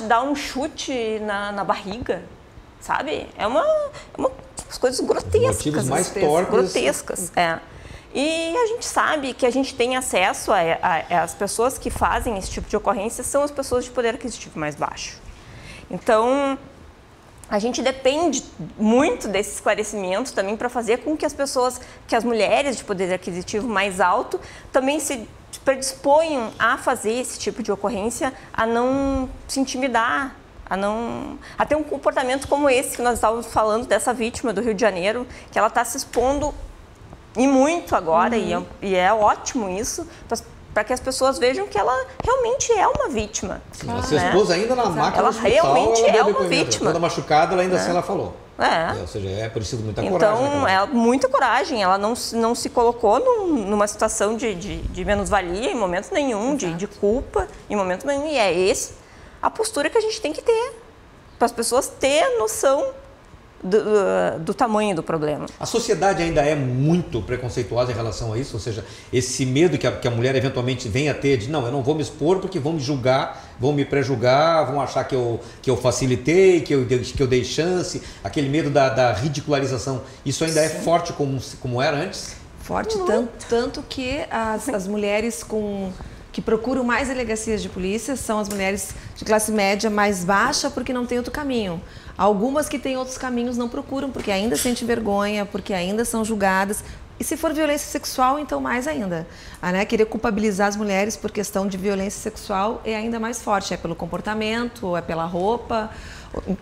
dá um chute na barriga, sabe? É umas coisas grotescas. Motivos mais torpes. Grotescas, E a gente sabe que a gente tem acesso as pessoas que fazem esse tipo de ocorrência são as pessoas de poder aquisitivo mais baixo. Então, a gente depende muito desse esclarecimento também para fazer com que as mulheres de poder aquisitivo mais alto também se predisponham a fazer esse tipo de ocorrência, a não se intimidar, a ter um comportamento como esse que nós estávamos falando dessa vítima do Rio de Janeiro, que ela está se expondo e muito agora, e é ótimo isso, para que as pessoas vejam que ela realmente é uma vítima. Ela se expôs ainda na máquina ela do hospital, realmente é uma vítima. Toda machucada, ela ainda assim ela falou. Ou seja, é preciso muita coragem. Então, muita coragem. Ela não se colocou numa situação de menos-valia em momento nenhum, de culpa em momento nenhum. E é a postura que a gente tem que ter, para as pessoas terem noção do tamanho do problema. A sociedade ainda é muito preconceituosa em relação a isso, ou seja, esse medo que a mulher eventualmente venha a ter de não, eu não vou me expor porque vão me julgar, vão me pré-julgar, vão achar que eu facilitei, que eu dei chance, aquele medo da ridicularização, isso ainda é forte como era antes? Forte, tanto que as mulheres que procuram mais delegacias de polícia são as mulheres de classe média mais baixa porque não tem outro caminho. Algumas que têm outros caminhos não procuram porque ainda sentem vergonha, porque ainda são julgadas. E se for violência sexual, então mais ainda. Querer culpabilizar as mulheres por questão de violência sexual é ainda mais forte. É pelo comportamento, é pela roupa,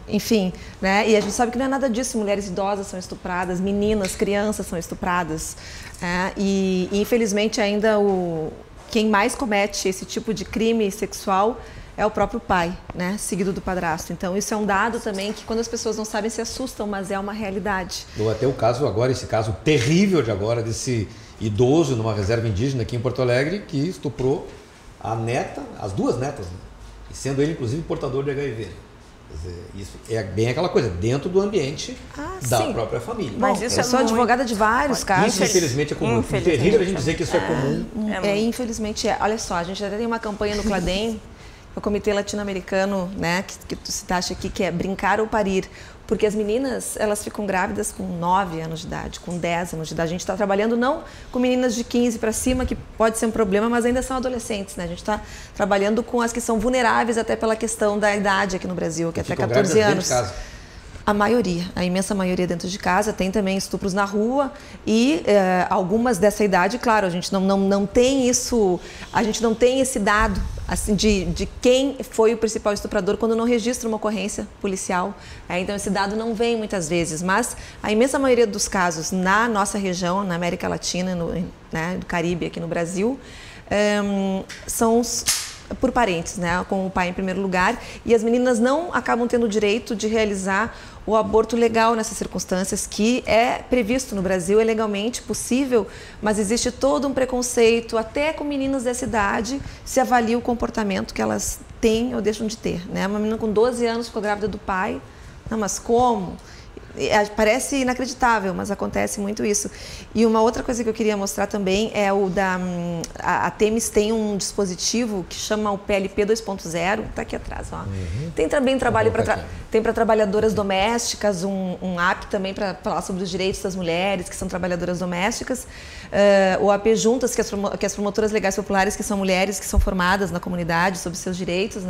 enfim. E a gente sabe que não é nada disso. Mulheres idosas são estupradas, meninas, crianças são estupradas. E infelizmente ainda quem mais comete esse tipo de crime sexual é o próprio pai, seguido do padrasto. Então, isso é um dado também que quando as pessoas não sabem se assustam, mas é uma realidade. Ou até o caso agora, esse caso terrível de agora, desse idoso numa reserva indígena aqui em Porto Alegre, que estuprou as duas netas, e sendo ele, inclusive, portador de HIV. Quer dizer, isso é bem aquela coisa, dentro do ambiente da própria família. Mas isso eu sou advogada de vários casos. Infelizmente é comum. É terrível a gente dizer que isso é comum. Infelizmente é. Olha só, a gente até tem uma campanha no CLADEM, o Comitê Latino-Americano, que tu citaste aqui, que é Brincar ou Parir. Porque as meninas, elas ficam grávidas com 9 anos de idade, com 10 anos de idade. A gente está trabalhando não com meninas de 15 para cima, que pode ser um problema, mas ainda são adolescentes, A gente está trabalhando com as que são vulneráveis até pela questão da idade aqui no Brasil, que é até 14 anos. A maioria, a imensa maioria dentro de casa. Tem também estupros na rua e algumas dessa idade, claro, a gente não tem isso, a gente não tem esse dado assim, de quem foi o principal estuprador quando não registra uma ocorrência policial. Então esse dado não vem muitas vezes, mas a imensa maioria dos casos na nossa região, na América Latina, no Caribe, aqui no Brasil, são por parentes, com o pai em primeiro lugar, e as meninas não acabam tendo o direito de realizar o aborto legal nessas circunstâncias, que é previsto no Brasil, é legalmente possível, mas existe todo um preconceito, até com meninas dessa idade, se avalia o comportamento que elas têm ou deixam de ter. Uma menina com 12 anos ficou grávida do pai, não, mas como? Parece inacreditável, mas acontece muito isso. E uma outra coisa que eu queria mostrar também é a Themis tem um dispositivo que chama o PLP 2.0, está aqui atrás, ó. Tem também trabalho para trabalhadoras domésticas, um app também para falar sobre os direitos das mulheres que são trabalhadoras domésticas. O AP Juntas, que as promotoras legais populares, que são mulheres que são formadas na comunidade sobre seus direitos,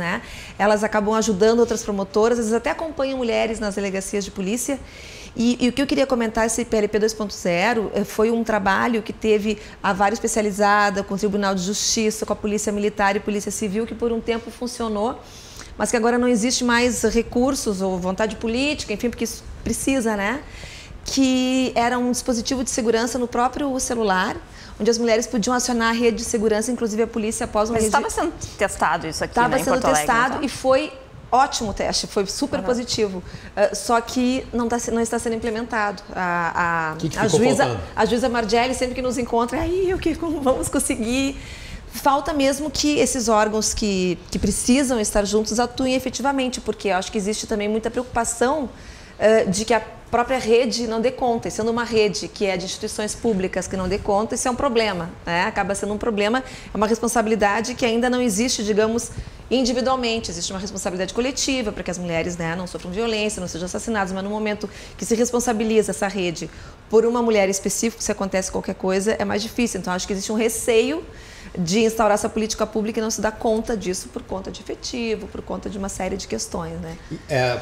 elas acabam ajudando outras promotoras, às vezes até acompanham mulheres nas delegacias de polícia. E o que eu queria comentar, esse PLP 2.0 foi um trabalho que teve a vara especializada com o Tribunal de Justiça, com a Polícia Militar e Polícia Civil, que por um tempo funcionou, mas que agora não existe mais recursos ou vontade política, enfim, porque isso precisa, que era um dispositivo de segurança no próprio celular, onde as mulheres podiam acionar a rede de segurança, inclusive a polícia após um registro. Mas estava sendo testado isso aqui, Estava sendo testado então. E foi ótimo teste, foi super positivo, só que não está sendo implementado. A juíza Margelli, sempre que nos encontra, como vamos conseguir? Falta mesmo que esses órgãos que precisam estar juntos atuem efetivamente, porque eu acho que existe também muita preocupação de que a própria rede não dê conta. E sendo uma rede que é de instituições públicas que não dê conta, isso é um problema, acaba sendo um problema, é uma responsabilidade que ainda não existe, digamos, individualmente. Existe uma responsabilidade coletiva para que as mulheres não sofram violência, não sejam assassinadas, mas no momento que se responsabiliza essa rede por uma mulher específica, se acontece qualquer coisa, é mais difícil. Então, acho que existe um receio de instaurar essa política pública e não se dá conta disso por conta de efetivo, por conta de uma série de questões,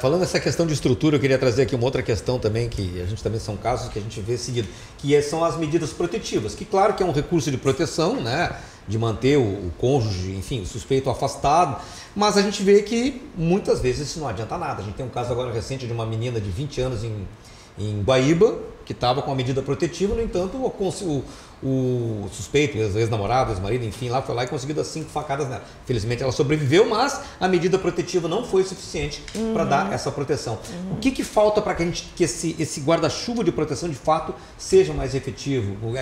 Falando dessa questão de estrutura, eu queria trazer aqui uma outra questão também, que a gente também são casos que a gente vê seguido, que são as medidas protetivas, que claro que é um recurso de proteção, de manter o cônjuge, enfim, o suspeito afastado, mas a gente vê que muitas vezes isso não adianta nada. A gente tem um caso agora recente de uma menina de 20 anos em Guaíba, que estava com a medida protetiva, no entanto, o suspeito, o ex-namorado, o ex-marido, enfim, lá foi lá e conseguiu dar 5 facadas nela. Felizmente ela sobreviveu, mas a medida protetiva não foi suficiente para dar essa proteção. O que falta para que esse guarda-chuva de proteção de fato seja mais efetivo?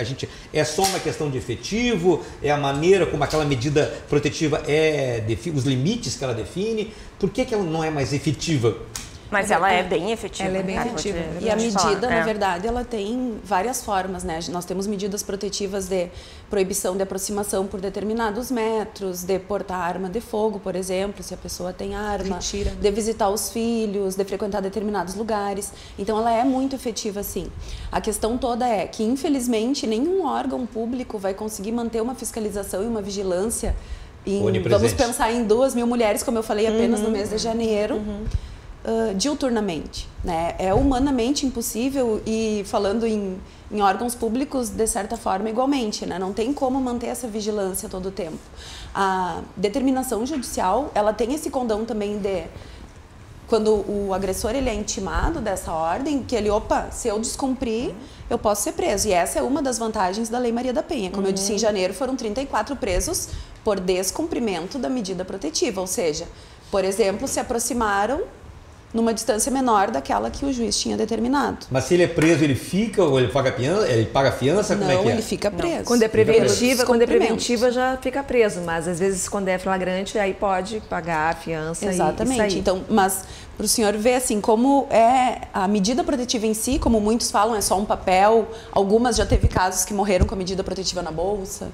É só uma questão de efetivo? É a maneira como aquela medida protetiva os limites que ela define? Por que ela não é mais efetiva? Mas ela é bem efetiva. Ela é bem efetiva. E a medida, na verdade, ela tem várias formas, né? Nós temos medidas protetivas de proibição de aproximação por determinados metros, de portar arma de fogo, por exemplo, se a pessoa tem arma, de visitar os filhos, de frequentar determinados lugares. Então, ela é muito efetiva, sim. A questão toda é que, infelizmente, nenhum órgão público vai conseguir manter uma fiscalização e uma vigilância. Vamos pensar em 2.000 mulheres, como eu falei, apenas no mês de janeiro. Diuturnamente, né? É humanamente impossível e falando em órgãos públicos, de certa forma, igualmente, né? Não tem como manter essa vigilância todo o tempo. A determinação judicial, ela tem esse condão também de quando o agressor ele é intimado dessa ordem, que ele, se eu descumprir, eu posso ser preso. E essa é uma das vantagens da Lei Maria da Penha. Como eu disse, em janeiro foram 34 presos por descumprimento da medida protetiva, ou seja, por exemplo, se aproximaram numa distância menor daquela que o juiz tinha determinado. Mas se ele é preso, ele fica ou ele paga fiança? Como é que é? Ele fica preso. Não. Quando é preventiva já fica preso, mas às vezes quando é flagrante aí pode pagar a fiança. Exatamente. E sair. Então, mas para o senhor ver assim como é a medida protetiva em si, como muitos falam, é só um papel. Algumas já teve casos que morreram com a medida protetiva no bolso,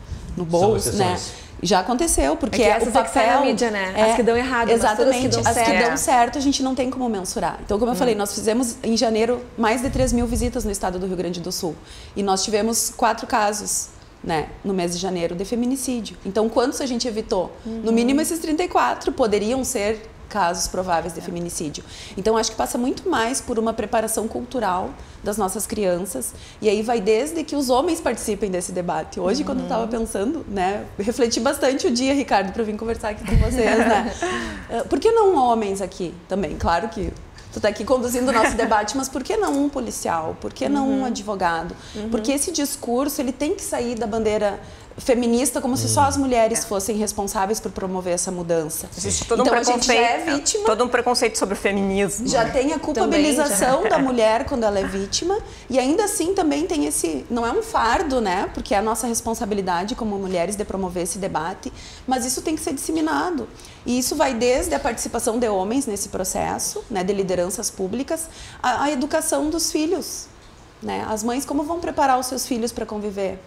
né? Já aconteceu, porque essas o papel... que saem na mídia, né? As que dão errado, exatamente, as que dão certo, a gente não tem como mensurar. Então, como eu falei, nós fizemos em janeiro mais de 3.000 visitas no estado do Rio Grande do Sul. E nós tivemos 4 casos, né, no mês de janeiro de feminicídio. Então, quantos a gente evitou? No mínimo esses 34 poderiam ser casos prováveis de feminicídio. Então, acho que passa muito mais por uma preparação cultural das nossas crianças. E aí vai desde que os homens participem desse debate. Hoje, quando eu estava pensando, né, refleti bastante o dia, Ricardo, para vir conversar aqui com vocês, né? Por que não homens aqui também? Claro que tu está aqui conduzindo o nosso debate, mas por que não um policial? Por que não um advogado? Porque esse discurso, ele tem que sair da bandeira feminista como se só as mulheres fossem responsáveis por promover essa mudança. Existe todo então, a gente já é vítima. Todo um preconceito sobre o feminismo. Já tem a culpabilização da mulher quando ela é vítima e ainda assim também tem esse... Não é um fardo, né? Porque é a nossa responsabilidade como mulheres de promover esse debate, mas isso tem que ser disseminado. E isso vai desde a participação de homens nesse processo, né, de lideranças públicas, a educação dos filhos. Né? As mães, como vão preparar os seus filhos para conviver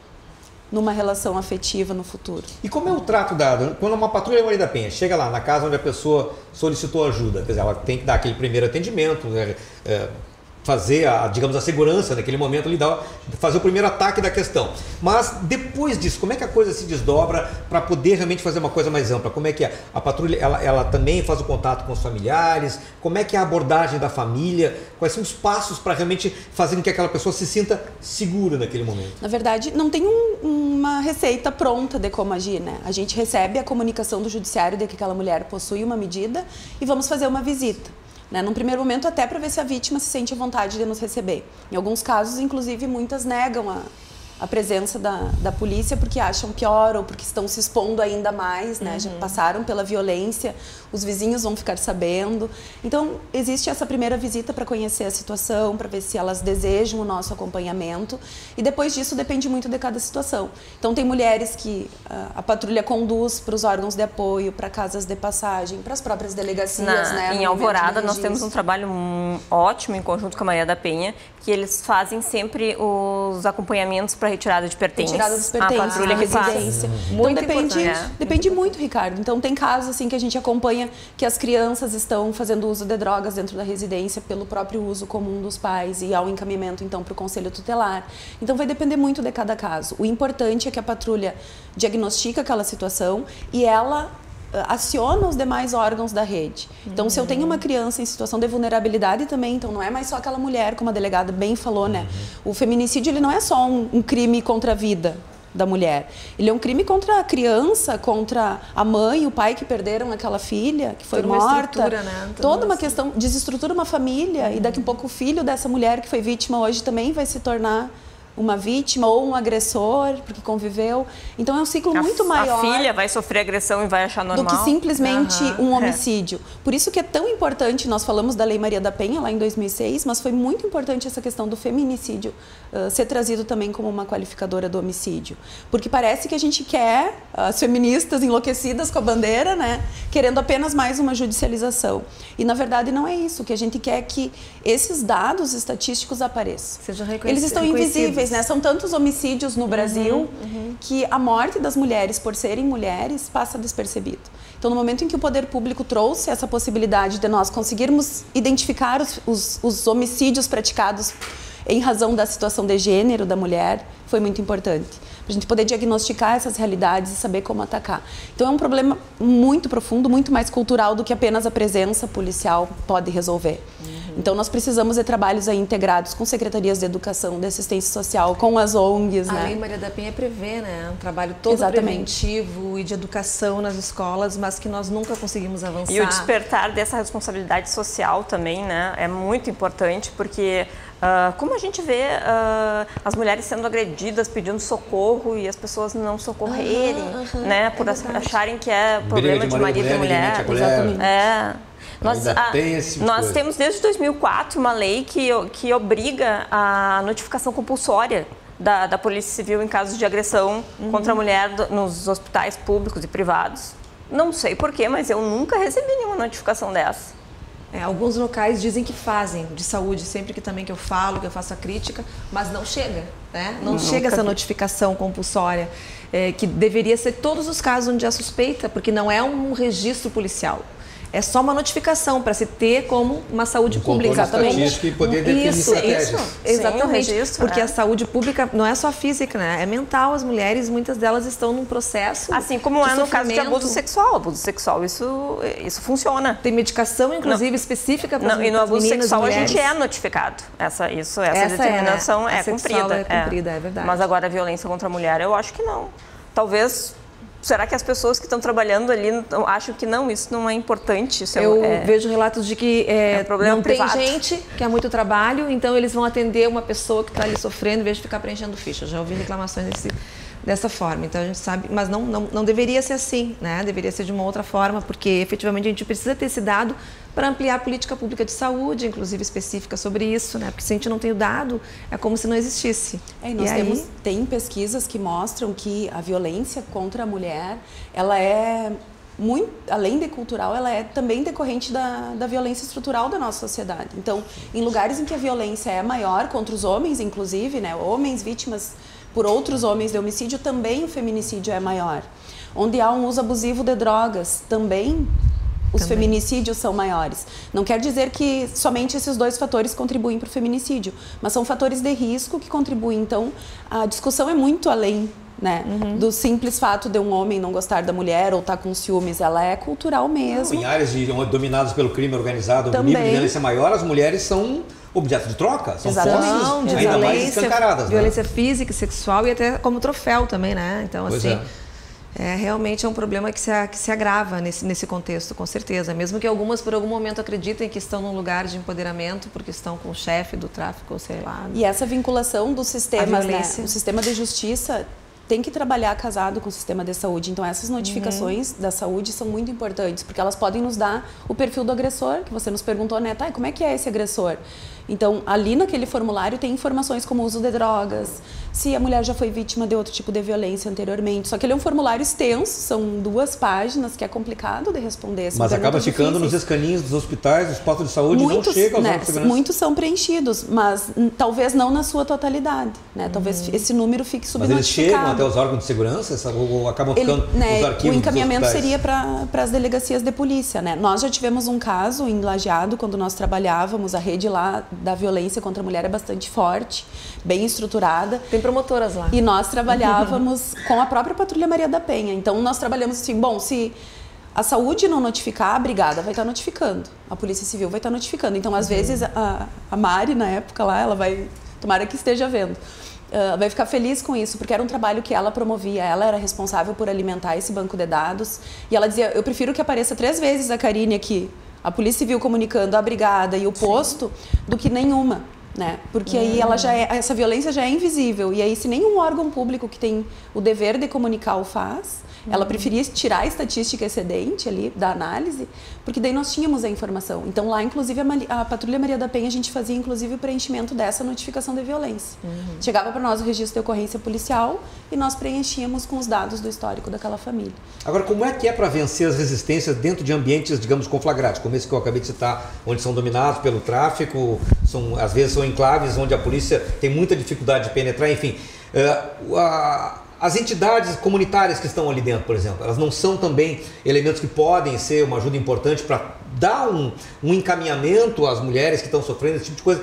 numa relação afetiva no futuro. E como é o trato dado? Quando uma patrulha Maria da Penha chega lá na casa onde a pessoa solicitou ajuda, quer dizer, ela tem que dar aquele primeiro atendimento, fazer digamos, a segurança naquele momento ali, fazer o primeiro ataque da questão. Mas depois disso, como é que a coisa se desdobra para poder realmente fazer uma coisa mais ampla? Como é que a patrulha ela também faz o contato com os familiares? Como é que é a abordagem da família? Quais são os passos para realmente fazer com que aquela pessoa se sinta segura naquele momento? Na verdade, não tem uma receita pronta de como agir, né? A gente recebe a comunicação do judiciário de que aquela mulher possui uma medida e vamos fazer uma visita. Né? Num primeiro momento, até para ver se a vítima se sente à vontade de nos receber. Em alguns casos, inclusive, muitas negam a presença da polícia porque acham pior ou porque estão se expondo ainda mais, né? Já passaram pela violência, os vizinhos vão ficar sabendo. Então, existe essa primeira visita para conhecer a situação, para ver se elas desejam o nosso acompanhamento. E depois disso, depende muito de cada situação. Então, tem mulheres que a patrulha conduz para os órgãos de apoio, para casas de passagem, para as próprias delegacias. Né? Em Alvorada, nós temos um trabalho ótimo em conjunto com a Maria da Penha, que eles fazem sempre os acompanhamentos para retirada de pertences. Retirada dos pertences, a patrulha que faz. Então depende muito, Ricardo. Então tem casos assim que a gente acompanha que as crianças estão fazendo uso de drogas dentro da residência pelo próprio uso comum dos pais e ao encaminhamento então para o conselho tutelar. Então vai depender muito de cada caso. O importante é que a patrulha diagnostica aquela situação e ela aciona os demais órgãos da rede. Então, se eu tenho uma criança em situação de vulnerabilidade também, então não é mais só aquela mulher, como a delegada bem falou, né? O feminicídio, ele não é só um crime contra a vida, da mulher. Ele é um crime contra a criança, contra a mãe, o pai que perderam aquela filha, que foi toda uma morta. estrutura, né? Toda uma questão, desestrutura uma família, e daqui a pouco o filho dessa mulher que foi vítima hoje também vai se tornar uma vítima ou um agressor, porque conviveu. Então é um ciclo muito maior. A filha vai sofrer agressão e vai achar normal. Do que simplesmente um homicídio. Por isso que é tão importante, nós falamos da Lei Maria da Penha lá em 2006, mas foi muito importante essa questão do feminicídio ser trazido também como uma qualificadora do homicídio. Porque parece que a gente quer, as feministas enlouquecidas com a bandeira, né, querendo apenas mais uma judicialização. E na verdade não é isso. O que a gente quer é que esses dados estatísticos apareçam. Sejam reconhecidos. Eles estão invisíveis. Né? São tantos homicídios no Brasil que a morte das mulheres, por serem mulheres, passa despercebido. Então, no momento em que o poder público trouxe essa possibilidade de nós conseguirmos identificar os homicídios praticados em razão da situação de gênero da mulher, foi muito importante. Para a gente poder diagnosticar essas realidades e saber como atacar. Então, é um problema muito profundo, muito mais cultural do que apenas a presença policial pode resolver. Então, nós precisamos de trabalhos aí integrados com secretarias de educação, de assistência social, com as ONGs. A né? Lei Maria da Penha prevê, né, um trabalho todo preventivo e de educação nas escolas, mas que nós nunca conseguimos avançar. E o despertar dessa responsabilidade social também, né, é muito importante, porque como a gente vê as mulheres sendo agredidas, pedindo socorro e as pessoas não socorrerem, né, por acharem que é problema de marido e mulher. Exatamente. Nós temos desde 2004 uma lei que obriga a notificação compulsória da Polícia Civil em casos de agressão contra a mulher nos hospitais públicos e privados. Não sei porquê, mas eu nunca recebi nenhuma notificação dessa. Alguns locais dizem que fazem de saúde, sempre que também que eu falo, que eu faço a crítica, mas não chega, né? Não chega essa notificação compulsória, que deveria ser todos os casos onde há suspeita, porque não é um registro policial. É só uma notificação para se ter como uma saúde pública. Exatamente. E poder definir estratégias. Exatamente. Sim, registro, porque a saúde pública não é só física, né? É mental. As mulheres, muitas delas estão num processo. Assim como é no caso de abuso sexual. Abuso sexual, isso funciona. Tem medicação, inclusive, específica para as meninas. E no abuso sexual mulheres. A gente é notificado. Essa determinação é cumprida. É cumprida, é verdade. Mas agora a violência contra a mulher, eu acho que não. Talvez. Será que as pessoas que estão trabalhando ali acham que não, isso não é importante? Eu vejo relatos de que problema não privado. Tem gente que há muito trabalho, então eles vão atender uma pessoa que está ali sofrendo em vez de ficar preenchendo ficha. Já ouvi reclamações dessa forma, então a gente sabe, mas não deveria ser assim, né? Deveria ser de uma outra forma, porque efetivamente a gente precisa ter esse dado para ampliar a política pública de saúde, inclusive específica sobre isso, né? Porque se a gente não tem o dado, é como se não existisse. Tem pesquisas que mostram que a violência contra a mulher, ela é muito, além de cultural, ela é também decorrente da violência estrutural da nossa sociedade. Então, em lugares em que a violência é maior contra os homens, inclusive, né? Homens vítimas por outros homens de homicídio, também o feminicídio é maior. Onde há um uso abusivo de drogas, também os feminicídios são maiores. Não quer dizer que somente esses dois fatores contribuem para o feminicídio, mas são fatores de risco que contribuem. Então, a discussão é muito além, né, do simples fato de um homem não gostar da mulher ou estar com ciúmes. Ela é cultural mesmo. Em áreas dominadas pelo crime organizado, o nível de violência maior, as mulheres são objeto de troca, são posses de ainda mais escancaradas. Violência física e sexual e até como troféu também, né? Então, assim... realmente é um problema que se agrava nesse contexto, com certeza. Mesmo que algumas, por algum momento, acreditem que estão num lugar de empoderamento, porque estão com o chefe do tráfico, sei lá. E essa vinculação dos sistemas, né? O sistema de justiça tem que trabalhar casado com o sistema de saúde. Então, essas notificações da saúde são muito importantes, porque elas podem nos dar o perfil do agressor, que você nos perguntou, né? Tá, e como é que é esse agressor? Então, ali naquele formulário tem informações como o uso de drogas, se a mulher já foi vítima de outro tipo de violência anteriormente. Só que ele é um formulário extenso, são 2 páginas, que é complicado de responder. Mas acaba ficando nos escaninhos dos hospitais, dos postos de saúde, muitos, não chega aos órgãos de segurança. Muitos são preenchidos, mas talvez não na sua totalidade, né? Talvez esse número fique subnotificado. Mas eles chegam até os órgãos de segurança ou acabam ficando nos arquivos? O encaminhamento seria para as delegacias de polícia, né? Nós já tivemos um caso em Lajeado, quando nós trabalhávamos, a rede lá da violência contra a mulher é bastante forte, bem estruturada. Tem promotoras lá. E nós trabalhávamos com a própria Patrulha Maria da Penha. Então, nós trabalhamos assim, bom, se a saúde não notificar, a brigada vai estar notificando, a Polícia Civil vai estar notificando. Então, às vezes, a Mari, na época lá, ela vai, tomara que esteja vendo, vai ficar feliz com isso, porque era um trabalho que ela promovia, ela era responsável por alimentar esse banco de dados, e ela dizia, eu prefiro que apareça 3 vezes a Karine aqui, a Polícia Civil comunicando a brigada e o posto, do que nenhuma, né? Porque aí ela essa violência já é invisível, e aí se nenhum órgão público que tem o dever de comunicar o faz, ela preferia tirar a estatística excedente ali da análise, porque daí nós tínhamos a informação. Então lá, inclusive, a Patrulha Maria da Penha, a gente fazia inclusive o preenchimento dessa notificação de violência. Chegava para nós o registro de ocorrência policial e nós preenchíamos com os dados do histórico daquela família. Agora, como é que é para vencer as resistências dentro de ambientes, digamos, conflagrados, como esse que eu acabei de citar, onde são dominados pelo tráfico, às vezes são enclaves onde a polícia tem muita dificuldade de penetrar, enfim... As entidades comunitárias que estão ali dentro, por exemplo, elas não são também elementos que podem ser uma ajuda importante para dar um encaminhamento às mulheres que estão sofrendo esse tipo de coisa?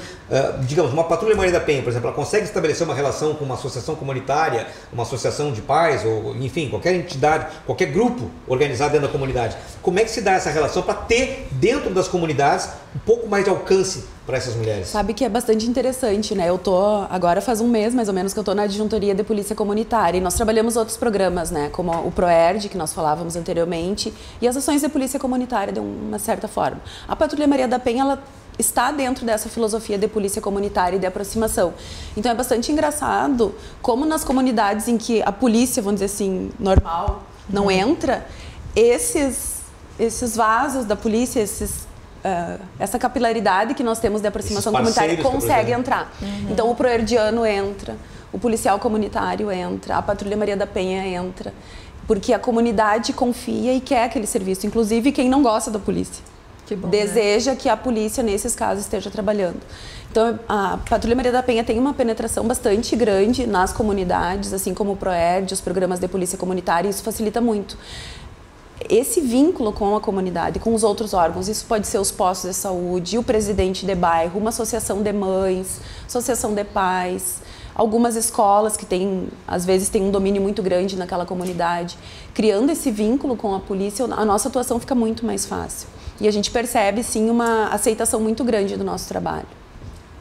Digamos, uma Patrulha Maria da Penha, por exemplo, ela consegue estabelecer uma relação com uma associação comunitária, uma associação de pais, ou enfim, qualquer entidade, qualquer grupo organizado dentro da comunidade. Como é que se dá essa relação para ter dentro das comunidades um pouco mais de alcance para essas mulheres? Sabe que é bastante interessante, né? Eu tô, agora faz um mês mais ou menos que eu tô na adjuntoria de polícia comunitária e nós trabalhamos outros programas, né? Como o ProERD, que nós falávamos anteriormente, e as ações de polícia comunitária de uma certa forma. A Patrulha Maria da Penha, ela está dentro dessa filosofia de polícia comunitária e de aproximação. Então é bastante engraçado como nas comunidades em que a polícia, vamos dizer assim, normal, não entra, esses vasos da polícia, essa capilaridade que nós temos de aproximação comunitária consegue entrar. Então o proerdiano entra, o policial comunitário entra, a Patrulha Maria da Penha entra, porque a comunidade confia e quer aquele serviço, inclusive quem não gosta da polícia. Que bom, deseja, né, que a polícia, nesses casos, esteja trabalhando. Então, a Patrulha Maria da Penha tem uma penetração bastante grande nas comunidades, assim como o ProERD, os programas de polícia comunitária, e isso facilita muito. Esse vínculo com a comunidade, com os outros órgãos, isso pode ser os postos de saúde, o presidente de bairro, uma associação de mães, associação de pais, algumas escolas que às vezes têm um domínio muito grande naquela comunidade. Criando esse vínculo com a polícia, a nossa atuação fica muito mais fácil. E a gente percebe, sim, uma aceitação muito grande do nosso trabalho.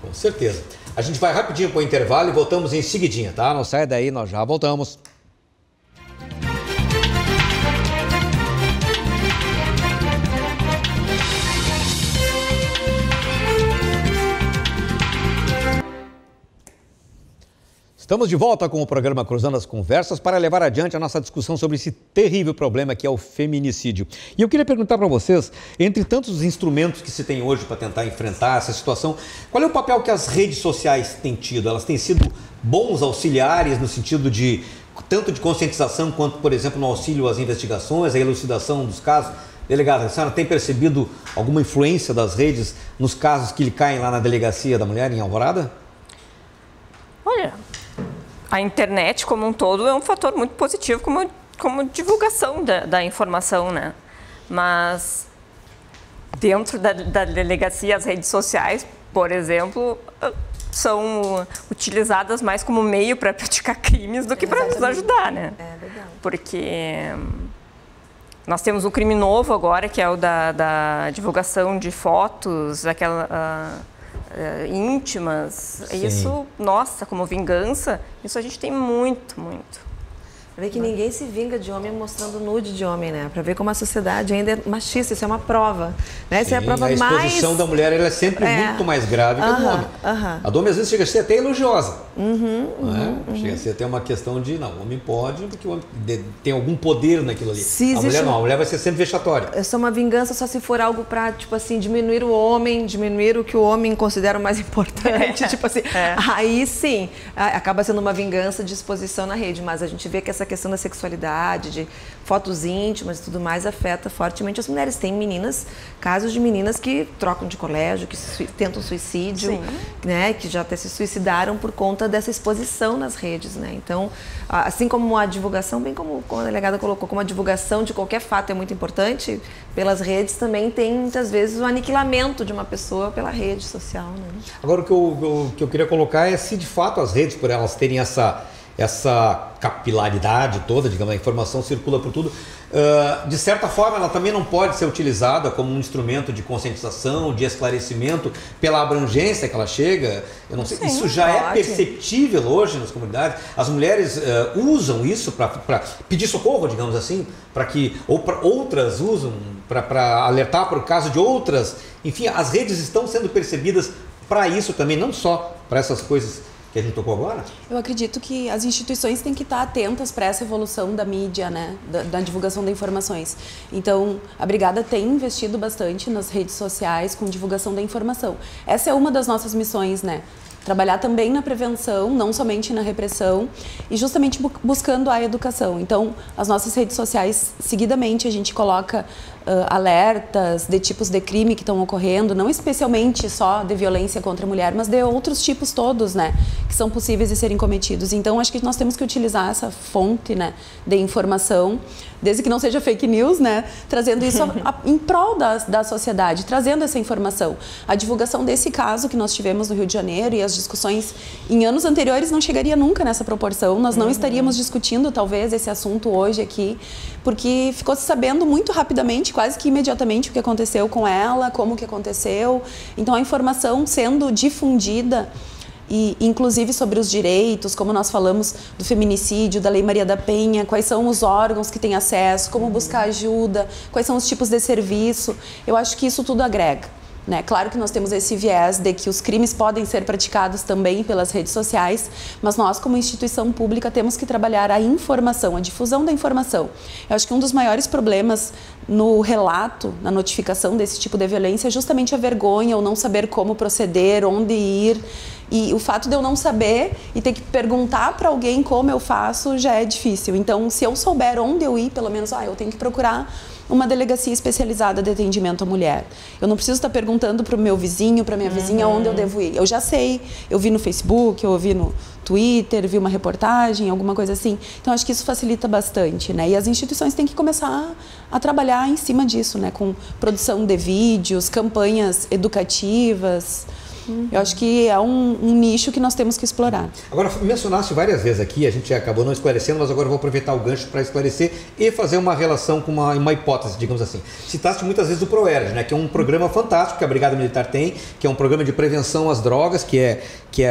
Com certeza. A gente vai rapidinho para o intervalo e voltamos em seguidinha, tá? Não sai daí, nós já voltamos. Estamos de volta com o programa Cruzando as Conversas para levar adiante a nossa discussão sobre esse terrível problema que é o feminicídio. E eu queria perguntar para vocês, entre tantos instrumentos que se tem hoje para tentar enfrentar essa situação, qual é o papel que as redes sociais têm tido? Elas têm sido bons auxiliares no sentido de tanto de conscientização quanto, por exemplo, no auxílio às investigações, à elucidação dos casos? Delegada, a senhora tem percebido alguma influência das redes nos casos que lhe caem lá na Delegacia da Mulher em Alvorada? Olha, a internet como um todo é um fator muito positivo como divulgação da informação, né? Mas dentro da delegacia, as redes sociais, por exemplo, são utilizadas mais como meio para praticar crimes do que para nos ajudar, né? É verdade. Porque nós temos um crime novo agora, que é o da divulgação de fotos, íntimas. Sim. Isso, nossa, como vingança, isso a gente tem muito. Pra ver que ninguém se vinga de homem mostrando nude de homem, né? Pra ver como a sociedade ainda é machista, isso é uma prova, né? Essa é a prova mais... A exposição da mulher ela é sempre muito mais grave que a do homem. A do homem às vezes chega a ser até elogiosa. Chega a ser até uma questão de, não, o homem pode, porque o homem tem algum poder naquilo ali. A mulher não, a mulher vai ser sempre vexatória. Essa é uma vingança só se for algo pra, tipo assim, diminuir o homem, diminuir o que o homem considera o mais importante, tipo assim. Aí sim, acaba sendo uma vingança de exposição na rede, mas a gente vê que essa questão da sexualidade, de fotos íntimas e tudo mais, afeta fortemente as mulheres. Tem casos de meninas que trocam de colégio, que tentam suicídio, né, que já até se suicidaram por conta dessa exposição nas redes, né? Então, assim como a divulgação, bem como a delegada colocou, como a divulgação de qualquer fato é muito importante, pelas redes também tem muitas vezes o aniquilamento de uma pessoa pela rede social, né? Agora, o que eu queria colocar é se de fato as redes, por elas terem essa capilaridade toda, digamos, a informação circula por tudo, de certa forma ela também não pode ser utilizada como um instrumento de conscientização, de esclarecimento, pela abrangência que ela chega. Eu não sei, Sim, isso já pode. é perceptível hoje nas comunidades. As mulheres usam isso para pedir socorro, digamos assim, para que outras usam para alertar para o caso de outras. Enfim, as redes estão sendo percebidas para isso também, não só para essas coisas que a gente tocou agora? Eu acredito que as instituições têm que estar atentas para essa evolução da mídia, né? Da divulgação de informações. Então, a Brigada tem investido bastante nas redes sociais com divulgação da informação. Essa é uma das nossas missões, né? Trabalhar também na prevenção, não somente na repressão, e justamente buscando a educação. Então, as nossas redes sociais, seguidamente, a gente coloca alertas de tipos de crime que estão ocorrendo, não especialmente só de violência contra a mulher, mas de outros tipos todos, né, que são possíveis de serem cometidos. Então, acho que nós temos que utilizar essa fonte, né, de informação, desde que não seja fake news, né, trazendo isso em prol da sociedade, trazendo essa informação. A divulgação desse caso que nós tivemos no Rio de Janeiro e as discussões em anos anteriores não chegaria nunca nessa proporção, nós não estaríamos discutindo talvez esse assunto hoje aqui, porque ficou se sabendo muito rapidamente, quase que imediatamente o que aconteceu com ela, como que aconteceu. Então a informação sendo difundida, e inclusive sobre os direitos, como nós falamos do feminicídio, da Lei Maria da Penha, quais são os órgãos que têm acesso, como buscar ajuda, quais são os tipos de serviço, eu acho que isso tudo agrega. Né? Claro que nós temos esse viés de que os crimes podem ser praticados também pelas redes sociais, mas nós, como instituição pública, temos que trabalhar a informação, a difusão da informação. Eu acho que um dos maiores problemas no relato, na notificação desse tipo de violência é justamente a vergonha, ou não saber como proceder, onde ir. E o fato de eu não saber e ter que perguntar para alguém como eu faço já é difícil. Então, se eu souber onde eu ir, pelo menos, eu tenho que procurar uma delegacia especializada de atendimento à mulher. Eu não preciso estar perguntando para o meu vizinho, para a minha vizinha, onde eu devo ir. Eu já sei, eu vi no Facebook, eu vi no Twitter, vi uma reportagem, alguma coisa assim. Então, acho que isso facilita bastante, né? E as instituições têm que começar a trabalhar em cima disso, né? Com produção de vídeos, campanhas educativas. Eu acho que é um nicho que nós temos que explorar. Agora, mencionaste várias vezes aqui, a gente acabou não esclarecendo, mas agora eu vou aproveitar o gancho para esclarecer e fazer uma relação com uma hipótese, digamos assim. Citaste muitas vezes o ProERD, né, que é um programa fantástico que a Brigada Militar tem, que é um programa de prevenção às drogas, que é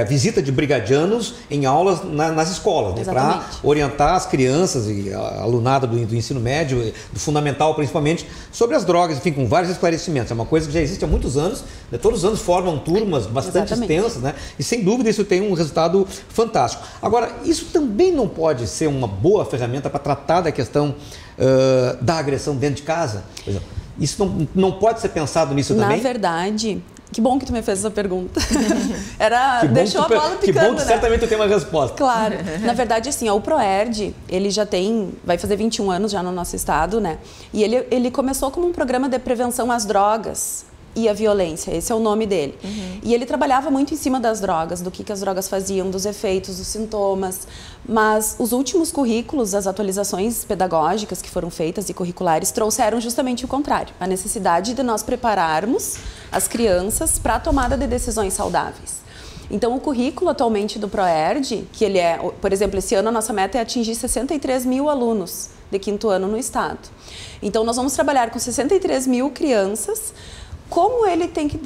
a visita de brigadianos em aulas nas escolas, né, para orientar as crianças e a alunada do ensino médio, do fundamental principalmente, sobre as drogas, enfim, com vários esclarecimentos. É uma coisa que já existe há muitos anos, né, todos os anos formam turmas bastante extensas, né? E sem dúvida isso tem um resultado fantástico. Agora, isso também não pode ser uma boa ferramenta para tratar da questão da agressão dentro de casa? Por exemplo, isso não pode ser pensado nisso também? Na verdade, que bom que tu me fez essa pergunta. Deixou a bola picando, que bom que né? Certamente eu tenho uma resposta. Claro. Na verdade, assim, o ProERD, ele já vai fazer 21 anos já no nosso estado, né? E ele começou como um programa de prevenção às drogas e a violência, esse é o nome dele. E ele trabalhava muito em cima das drogas, do que as drogas faziam, dos efeitos, dos sintomas, mas os últimos currículos, as atualizações pedagógicas que foram feitas e curriculares trouxeram justamente o contrário, a necessidade de nós prepararmos as crianças para a tomada de decisões saudáveis. Então, o currículo atualmente do ProERD, que ele é, por exemplo, esse ano a nossa meta é atingir 63 mil alunos de 5º ano no estado. Então, nós vamos trabalhar com 63 mil crianças, como ele tem que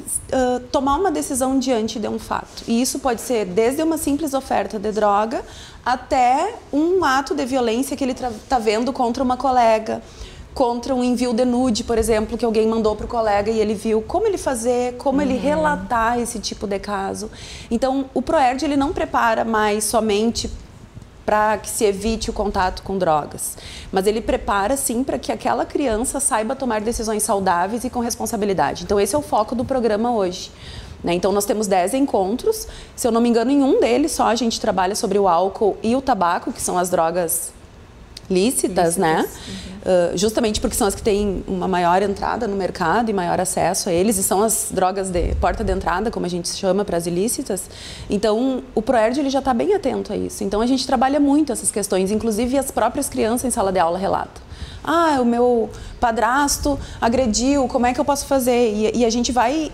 tomar uma decisão diante de um fato. E isso pode ser desde uma simples oferta de droga até um ato de violência que ele está vendo contra uma colega, contra um envio de nude, por exemplo, que alguém mandou para o colega e ele viu como ele fazer, como ele relatar esse tipo de caso. Então, o ProERD ele não prepara mais somente para que se evite o contato com drogas. Mas ele prepara, sim, para que aquela criança saiba tomar decisões saudáveis e com responsabilidade. Então, esse é o foco do programa hoje. Né? Então, nós temos 10 encontros. Se eu não me engano, em um deles só a gente trabalha sobre o álcool e o tabaco, que são as drogas lícitas, né? Justamente porque são as que têm uma maior entrada no mercado e maior acesso a eles, e são as drogas de porta de entrada, como a gente chama, para as ilícitas. Então, o ProERD ele já está bem atento a isso. Então, a gente trabalha muito essas questões, inclusive as próprias crianças em sala de aula relatam. O meu padrasto agrediu, como é que eu posso fazer? E a gente vai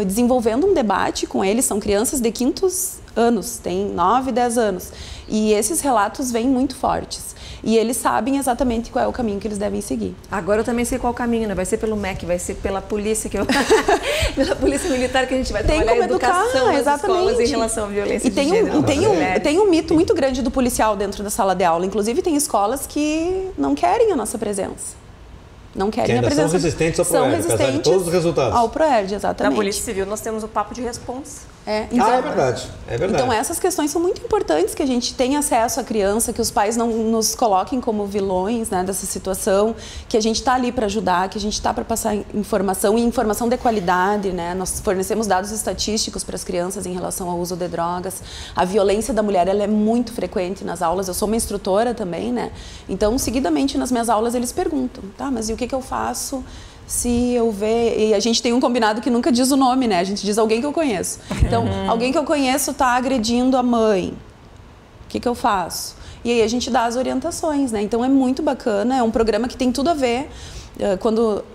desenvolvendo um debate com eles, são crianças de quintos anos, têm 9, 10 anos, e esses relatos vêm muito fortes. E eles sabem exatamente qual é o caminho que eles devem seguir. Agora eu também sei qual o caminho, né? Vai ser pelo MEC, vai ser pela polícia, pela polícia militar que a gente vai trabalhar a educação nas escolas em relação à violência de gênero. Tem um mito muito grande do policial dentro da sala de aula. Inclusive tem escolas que não querem a nossa presença. Não querem a presença. São resistentes ao ProERD, apesar de todos os resultados. Ao ProERD, exatamente. Na Polícia Civil nós temos o papo de responsa. É verdade. Então essas questões são muito importantes, que a gente tenha acesso à criança, que os pais não nos coloquem como vilões, né, dessa situação, que a gente está ali para ajudar, que a gente está para passar informação e informação de qualidade, né? Nós fornecemos dados estatísticos para as crianças em relação ao uso de drogas. A violência da mulher, ela é muito frequente nas aulas. Eu sou uma instrutora também, né? Então, seguidamente nas minhas aulas eles perguntam, tá, mas e o que eu faço se eu ver... E a gente tem um combinado que nunca diz o nome, né? A gente diz alguém que eu conheço. Então, alguém que eu conheço está agredindo a mãe. O que eu faço? E aí a gente dá as orientações, né? Então é muito bacana, é um programa que tem tudo a ver. Quando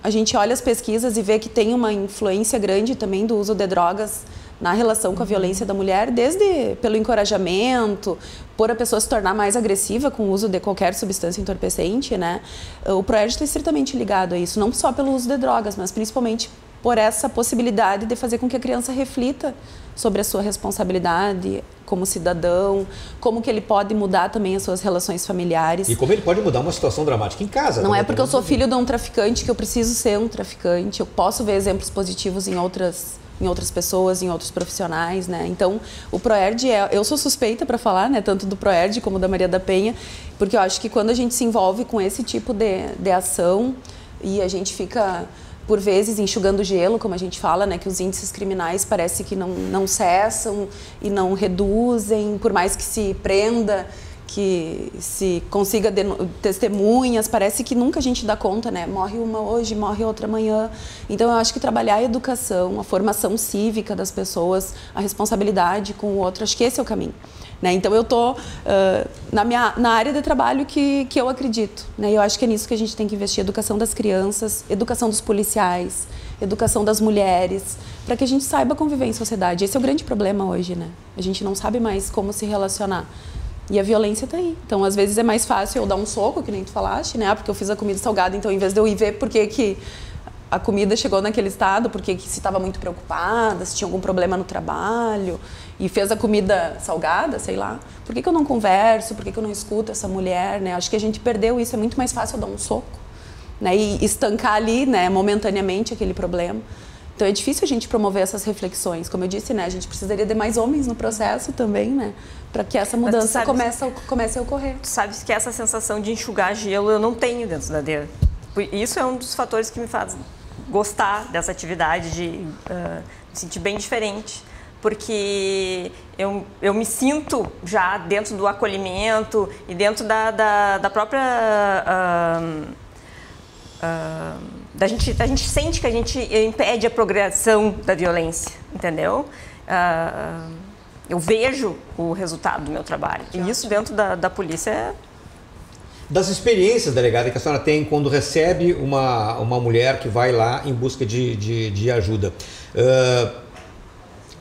a gente olha as pesquisas e vê que tem uma influência grande também do uso de drogas na relação com a violência da mulher, desde pelo encorajamento, por a pessoa se tornar mais agressiva com o uso de qualquer substância entorpecente, né? O ProERD está estritamente ligado a isso, não só pelo uso de drogas, mas principalmente por essa possibilidade de fazer com que a criança reflita sobre a sua responsabilidade como cidadão, como que ele pode mudar também as suas relações familiares. E como ele pode mudar uma situação dramática em casa. Não é porque eu sou filho de um traficante que eu preciso ser um traficante, eu posso ver exemplos positivos em outras pessoas, em outros profissionais, né? Então, o ProERD eu sou suspeita para falar, né, tanto do ProERD como da Maria da Penha, porque eu acho que quando a gente se envolve com esse tipo de ação e a gente fica, por vezes, enxugando gelo, como a gente fala, né, que os índices criminais parece que não cessam e não reduzem, por mais que se prenda, que se consiga testemunhas, parece que nunca a gente dá conta, né? Morre uma hoje, morre outra amanhã. Então, eu acho que trabalhar a educação, a formação cívica das pessoas, a responsabilidade com o outro, acho que esse é o caminho. Né? Então, eu estou na área de trabalho que eu acredito. Né? Eu acho que é nisso que a gente tem que investir, educação das crianças, educação dos policiais, educação das mulheres, para que a gente saiba conviver em sociedade. Esse é o grande problema hoje, né? A gente não sabe mais como se relacionar. E a violência está aí. Então, às vezes é mais fácil eu dar um soco, que nem tu falaste, né? Porque eu fiz a comida salgada, então, em vez de eu ir ver por que a comida chegou naquele estado, porque se estava muito preocupada, se tinha algum problema no trabalho, e fez a comida salgada, sei lá. Por que eu não converso? Por que eu não escuto essa mulher, né? Acho que a gente perdeu isso. É muito mais fácil eu dar um soco, né? E estancar ali, né, momentaneamente aquele problema. Então, é difícil a gente promover essas reflexões. Como eu disse, né, a gente precisaria de mais homens no processo também, né, para que essa mudança comece a ocorrer. Tu sabes que essa sensação de enxugar gelo eu não tenho dentro da DEA. Isso é um dos fatores que me faz gostar dessa atividade, de me sentir bem diferente. Porque eu me sinto já dentro do acolhimento e dentro da própria... A gente sente que a gente impede a progressão da violência, entendeu? Eu vejo o resultado do meu trabalho. E isso dentro da polícia é... Das experiências, delegada, que a senhora tem quando recebe uma mulher que vai lá em busca de ajuda.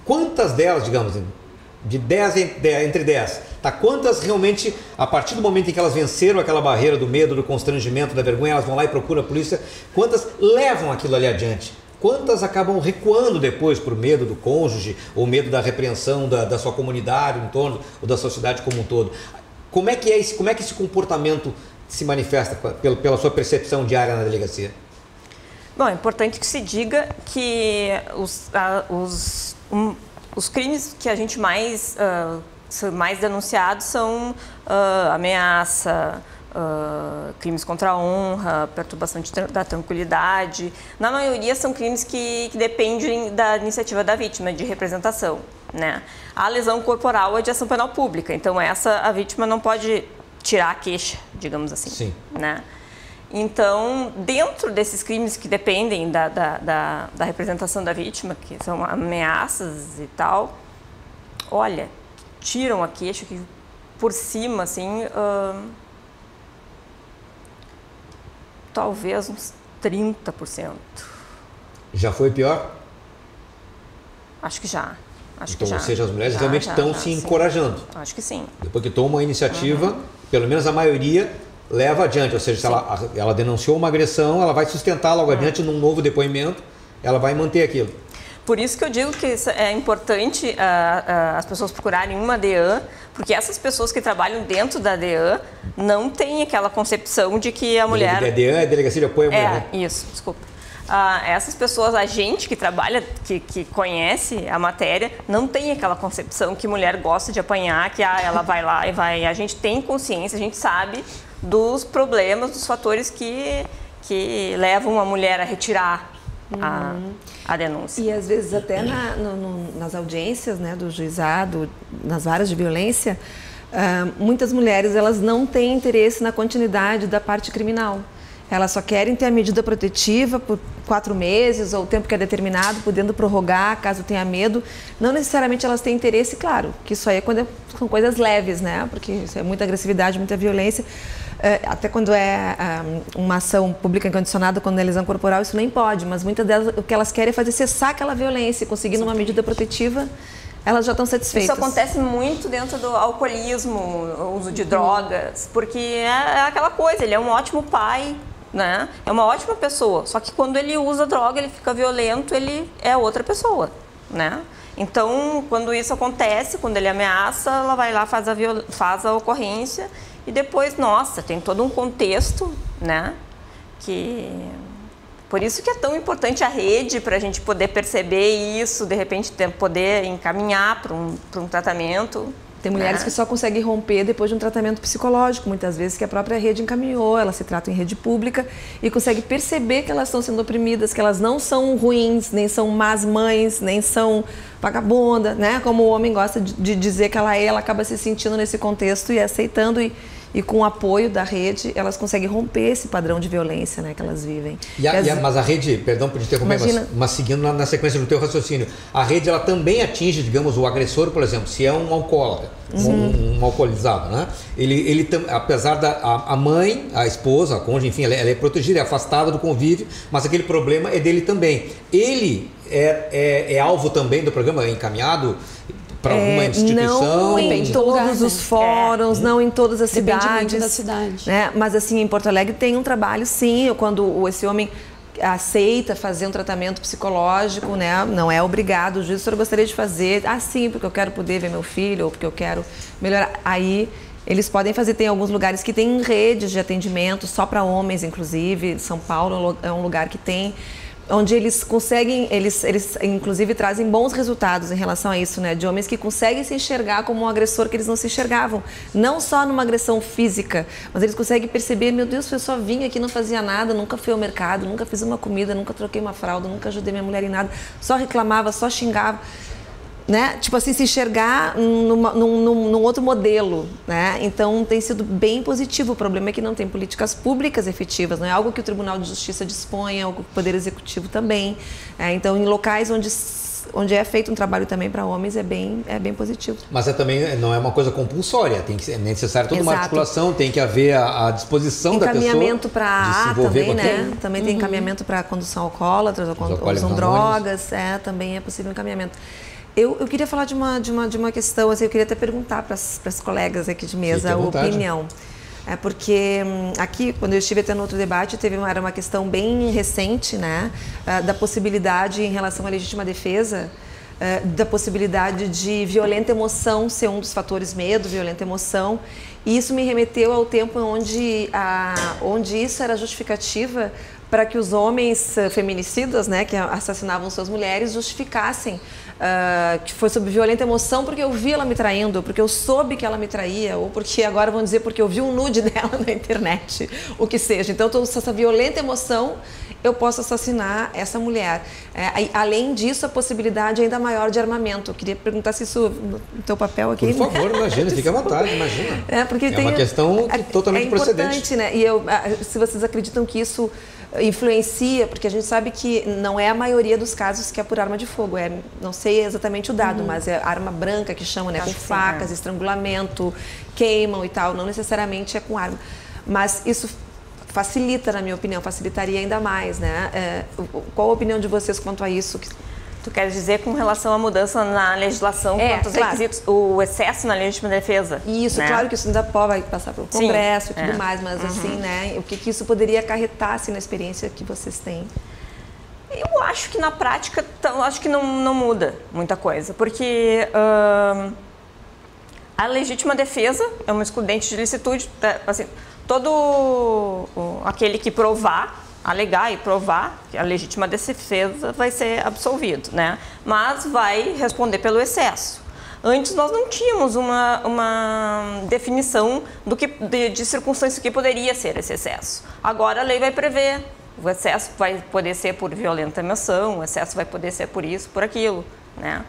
Quantas delas, digamos, de 10 entre 10, tá? Quantas realmente, a partir do momento em que elas venceram aquela barreira do medo, do constrangimento, da vergonha, elas vão lá e procuram a polícia, quantas levam aquilo ali adiante? Quantas acabam recuando depois por medo do cônjuge, ou medo da repreensão da sua comunidade em torno, ou da sociedade como um todo? Como é que esse comportamento se manifesta pela sua percepção diária na delegacia? Bom, é importante que se diga que os crimes que a gente mais denunciados são ameaça, crimes contra a honra, perturbação da tranquilidade. Na maioria são crimes que dependem da iniciativa da vítima, de representação, né? A lesão corporal é de ação penal pública, então a vítima não pode tirar a queixa, digamos assim. Sim. Né? Então, dentro desses crimes que dependem da representação da vítima, que são ameaças e tal, olha, tiram a queixa que por cima, assim, talvez uns 30%. Já foi pior? Acho que já. Então, ou seja, as mulheres realmente estão se encorajando. Acho que sim. Depois que toma uma iniciativa, pelo menos a maioria leva adiante. Ou seja, se ela denunciou uma agressão, ela vai sustentar logo adiante num novo depoimento, ela vai manter aquilo. Por isso que eu digo que é importante as pessoas procurarem uma DEAN, porque essas pessoas que trabalham dentro da DEAN não têm aquela concepção de que a mulher... A DEAN é Delegacia de Apoio à Mulher, né? Isso, desculpa. Essas pessoas, a gente que trabalha, que conhece a matéria, não tem aquela concepção que mulher gosta de apanhar, que ela vai lá e vai... A gente tem consciência, a gente sabe dos problemas, dos fatores que levam a mulher a retirar a denúncia. E às vezes até nas audiências, né, do juizado, nas varas de violência, muitas mulheres elas não têm interesse na continuidade da parte criminal. Elas só querem ter a medida protetiva por 4 meses ou o tempo que é determinado, podendo prorrogar caso tenha medo. Não necessariamente elas têm interesse, claro, que isso aí é quando são coisas leves, né? Porque isso é muita agressividade, muita violência. Até quando é uma ação pública incondicionada, quando é lesão corporal, isso nem pode. Mas muitas delas, o que elas querem é fazer cessar aquela violência, conseguindo uma medida protetiva. Elas já estão satisfeitas. Isso acontece muito dentro do alcoolismo, o uso de drogas, porque é aquela coisa, ele é um ótimo pai, né? É uma ótima pessoa, só que quando ele usa droga, ele fica violento, ele é outra pessoa, né? Então, quando isso acontece, quando ele ameaça, ela vai lá, faz a ocorrência e depois, nossa, tem todo um contexto, né? Por isso que é tão importante a rede, para a gente poder perceber isso, de repente poder encaminhar para um tratamento. Tem mulheres que só conseguem romper depois de um tratamento psicológico, muitas vezes que a própria rede encaminhou, elas se tratam em rede pública e conseguem perceber que elas estão sendo oprimidas, que elas não são ruins, nem são más mães, nem são vagabunda, né? Como o homem gosta de dizer que ela é, ela acaba se sentindo nesse contexto e aceitando e com o apoio da rede, elas conseguem romper esse padrão de violência, né, que elas vivem. Mas a rede, perdão por interromper, mas seguindo na sequência do teu raciocínio, a rede ela também atinge, digamos, o agressor, por exemplo, se é um alcoólatra, um alcoolizado, né? Ele apesar a mãe, a esposa, a cônjuge, enfim, ela é protegida, é afastada do convívio, mas aquele problema é dele também. Ele é alvo também do programa, é encaminhado para alguma instituição? Não em todos os fóruns, não em todas as cidades. Depende muito da cidade. Né? Mas assim, em Porto Alegre tem um trabalho, sim, quando esse homem aceita fazer um tratamento psicológico, né? Não é obrigado, o juiz, o senhor gostaria de fazer, sim, porque eu quero poder ver meu filho, ou porque eu quero melhorar. Aí eles podem fazer, tem alguns lugares que tem redes de atendimento, só para homens, inclusive. São Paulo é um lugar que tem, onde eles conseguem, eles inclusive trazem bons resultados em relação a isso, né? De homens que conseguem se enxergar como um agressor que eles não se enxergavam. Não só numa agressão física, mas eles conseguem perceber, meu Deus, eu só vim aqui, não fazia nada, nunca fui ao mercado, nunca fiz uma comida, nunca troquei uma fralda, nunca ajudei minha mulher em nada, só reclamava, só xingava. Né? Tipo assim, se enxergar num outro modelo, né? Então tem sido bem positivo. O problema é que não tem políticas públicas efetivas, não é algo que o Tribunal de Justiça dispõe, é algo que o Poder Executivo também. Então, em locais onde é feito um trabalho também para homens é bem positivo. Mas também não é uma coisa compulsória, é necessário toda uma articulação, tem que haver a disposição da pessoa. Encaminhamento para também, né? Também tem encaminhamento para quando são alcoólatras ou quando usam drogas, também é possível encaminhamento. Eu queria falar de uma questão, assim, eu queria até perguntar para as colegas aqui de mesa a opinião. Porque aqui, quando eu estive até no outro debate, era uma questão bem recente, né, da possibilidade em relação à legítima defesa, da possibilidade de violenta emoção ser um dos fatores, medo, violenta emoção. E isso me remeteu ao tempo onde isso era justificativa para que os homens feminicidas, né, que assassinavam suas mulheres, justificassem que foi sob violenta emoção porque eu vi ela me traindo, porque eu soube que ela me traía, ou porque agora vão dizer porque eu vi um nude dela na internet, o que seja. Então, essa violenta emoção, eu posso assassinar essa mulher. Além disso, a possibilidade ainda maior de armamento. Eu queria perguntar se isso no teu papel aqui... Por favor, imagina, fique à vontade, imagina. Porque uma questão totalmente procedente. Né? E se vocês acreditam que isso influencia, porque a gente sabe que não é a maioria dos casos que é por arma de fogo, não sei exatamente o dado, mas é arma branca que chamam, né, com facas, estrangulamento, queimam e tal, não necessariamente é com arma, mas isso facilita, na minha opinião, facilitaria ainda mais, né? Qual a opinião de vocês quanto a isso? Tu quer dizer com relação à mudança na legislação quanto aos requisitos, o excesso na legítima defesa? Isso, né? Claro que isso ainda vai passar pelo Congresso e tudo mais, mas assim, né, o que isso poderia acarretar assim, na experiência que vocês têm? Eu acho que na prática, acho que não muda muita coisa, porque a legítima defesa é uma excludente de licitude, assim, todo aquele que alegar e provar que a legítima defesa vai ser absolvido, né? Mas vai responder pelo excesso. Antes nós não tínhamos uma definição de circunstâncias que poderia ser esse excesso. Agora a lei vai prever. O excesso vai poder ser por violenta emoção, o excesso vai poder ser por isso, por aquilo, né?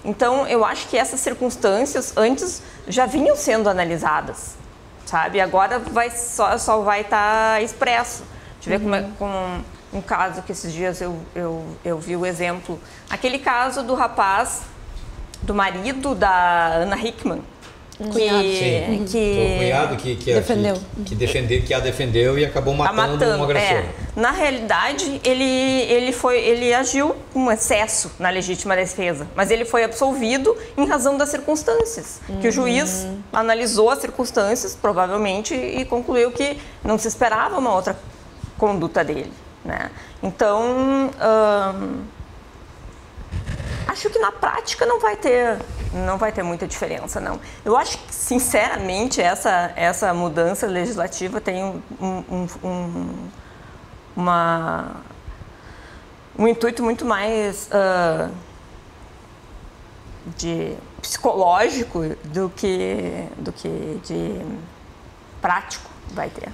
Então eu acho que essas circunstâncias antes já vinham sendo analisadas, sabe? Agora só vai estar expresso. Deixa eu ver como um caso que esses dias eu vi o exemplo. Aquele caso do rapaz, do marido da Ana Hickman. O cunhado que a defendeu e acabou matando um agressor. Na realidade, ele agiu com excesso na legítima defesa, mas ele foi absolvido em razão das circunstâncias. Que o juiz analisou as circunstâncias, provavelmente, e concluiu que não se esperava uma outra conduta dele, né? Então, acho que na prática não vai ter muita diferença, não. Eu acho que, sinceramente, essa mudança legislativa tem um intuito muito mais de psicológico do que de prático vai ter.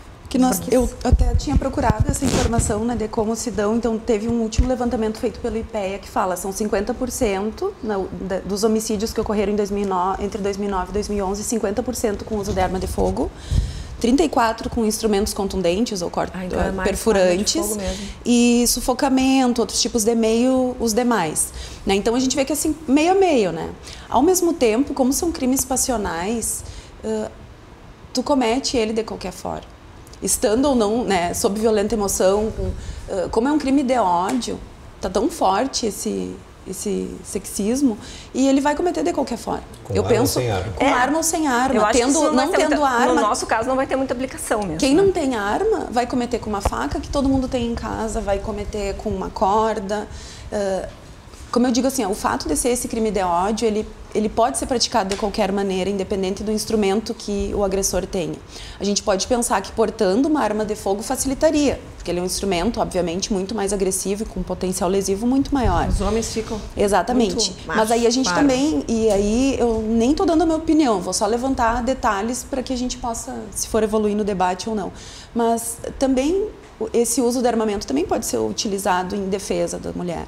Eu até tinha procurado essa informação, né, de como se dão, então teve um último levantamento feito pelo IPEA que fala são 50% dos homicídios que ocorreram entre 2009 e 2011, 50% com uso de arma de fogo, 34% com instrumentos contundentes ou perfurantes e sufocamento, outros tipos de meio, os demais, né? Então a gente vê que assim, meio a meio, né? Ao mesmo tempo, como são crimes passionais, tu comete ele de qualquer forma. Estando ou não, né, sob violenta emoção, como é um crime de ódio, tá tão forte esse sexismo, e ele vai cometer de qualquer forma. Eu penso com arma ou sem arma. Eu acho que não tendo arma. No nosso caso não vai ter muita aplicação mesmo. Quem não tem arma vai cometer com uma faca que todo mundo tem em casa, vai cometer com uma corda. Como eu digo assim, o fato de ser esse crime de ódio, ele pode ser praticado de qualquer maneira, independente do instrumento que o agressor tenha. A gente pode pensar que portando uma arma de fogo facilitaria, porque ele é um instrumento, obviamente, muito mais agressivo e com potencial lesivo muito maior. Os homens ficam exatamente. Mas aí a gente também, e aí eu nem estou dando a minha opinião, vou só levantar detalhes para que a gente possa, se for evoluir no debate ou não. Mas também esse uso de armamento também pode ser utilizado em defesa da mulher,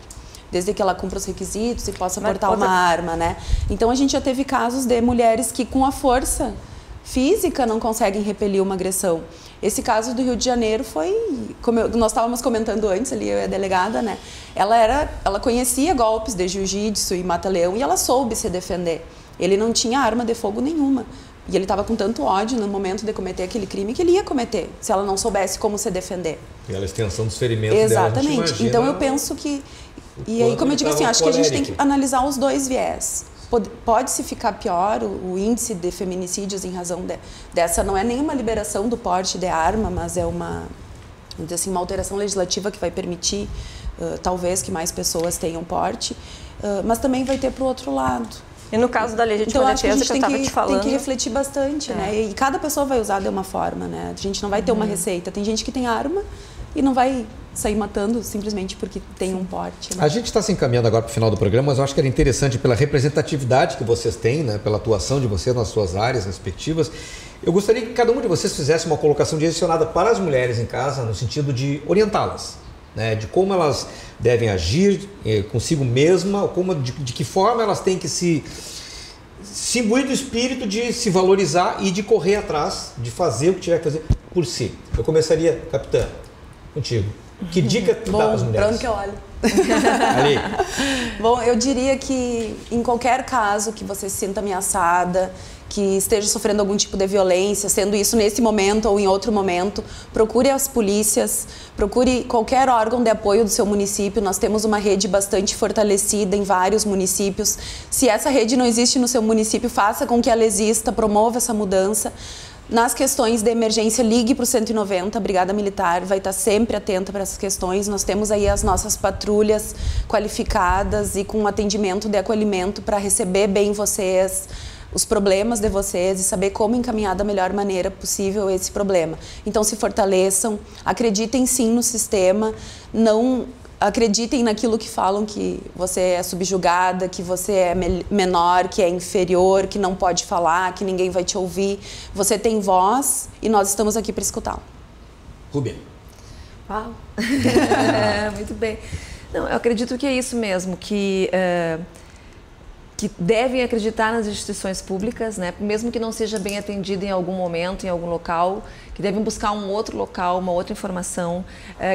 desde que ela cumpra os requisitos e possa portar uma arma, né? Então a gente já teve casos de mulheres que com a força física não conseguem repelir uma agressão. Esse caso do Rio de Janeiro foi, como nós estávamos comentando antes ali, eu e a delegada, né? Ela conhecia golpes de jiu-jitsu e mata-leão e ela soube se defender. Ele não tinha arma de fogo nenhuma. E ele estava com tanto ódio no momento de cometer aquele crime que ele ia cometer, se ela não soubesse como se defender. E a extensão dos ferimentos exatamente. Dela, imagina, então eu penso que... E aí, como eu digo assim, acho que a gente tem que analisar os dois viés. Pode-se ficar pior o índice de feminicídios em razão dessa, não é nenhuma liberação do porte de arma, mas é uma alteração legislativa que vai permitir, talvez, que mais pessoas tenham porte, mas também vai ter para o outro lado. E no caso da legítima defesa que eu estava te falando... Tem que refletir bastante, né? E cada pessoa vai usar de uma forma, né? A gente não vai ter uma receita. Tem gente que tem arma e não vai sair matando simplesmente porque tem um porte. Né? A gente está se encaminhando agora para o final do programa, mas eu acho que era interessante pela representatividade que vocês têm, né? Pela atuação de vocês nas suas áreas respectivas. Eu gostaria que cada um de vocês fizesse uma colocação direcionada para as mulheres em casa, no sentido de orientá-las, né? De como elas devem agir consigo mesma, de que forma elas têm que se imbuir do espírito de se valorizar e de correr atrás, de fazer o que tiver que fazer por si. Eu começaria, capitã, contigo. Que dica tu dá para as mulheres? Pra onde que eu olho? Ali. Bom, eu diria que em qualquer caso que você se sinta ameaçada, que esteja sofrendo algum tipo de violência, sendo isso nesse momento ou em outro momento, procure as polícias, procure qualquer órgão de apoio do seu município. Nós temos uma rede bastante fortalecida em vários municípios. Se essa rede não existe no seu município, faça com que ela exista, promova essa mudança. Nas questões de emergência, ligue para o 190, a Brigada Militar vai estar sempre atenta para essas questões. Nós temos aí as nossas patrulhas qualificadas e com atendimento de acolhimento para receber bem vocês, os problemas de vocês e saber como encaminhar da melhor maneira possível esse problema. Então se fortaleçam, acreditem sim no sistema, não acreditem naquilo que falam, que você é subjugada, que você é menor, que é inferior, que não pode falar, que ninguém vai te ouvir. Você tem voz e nós estamos aqui para escutá-lo. Rubem. Uau! Muito bem. Não, eu acredito que é isso mesmo, que devem acreditar nas instituições públicas, né? Mesmo que não seja bem atendido em algum momento, em algum local, que devem buscar um outro local, uma outra informação,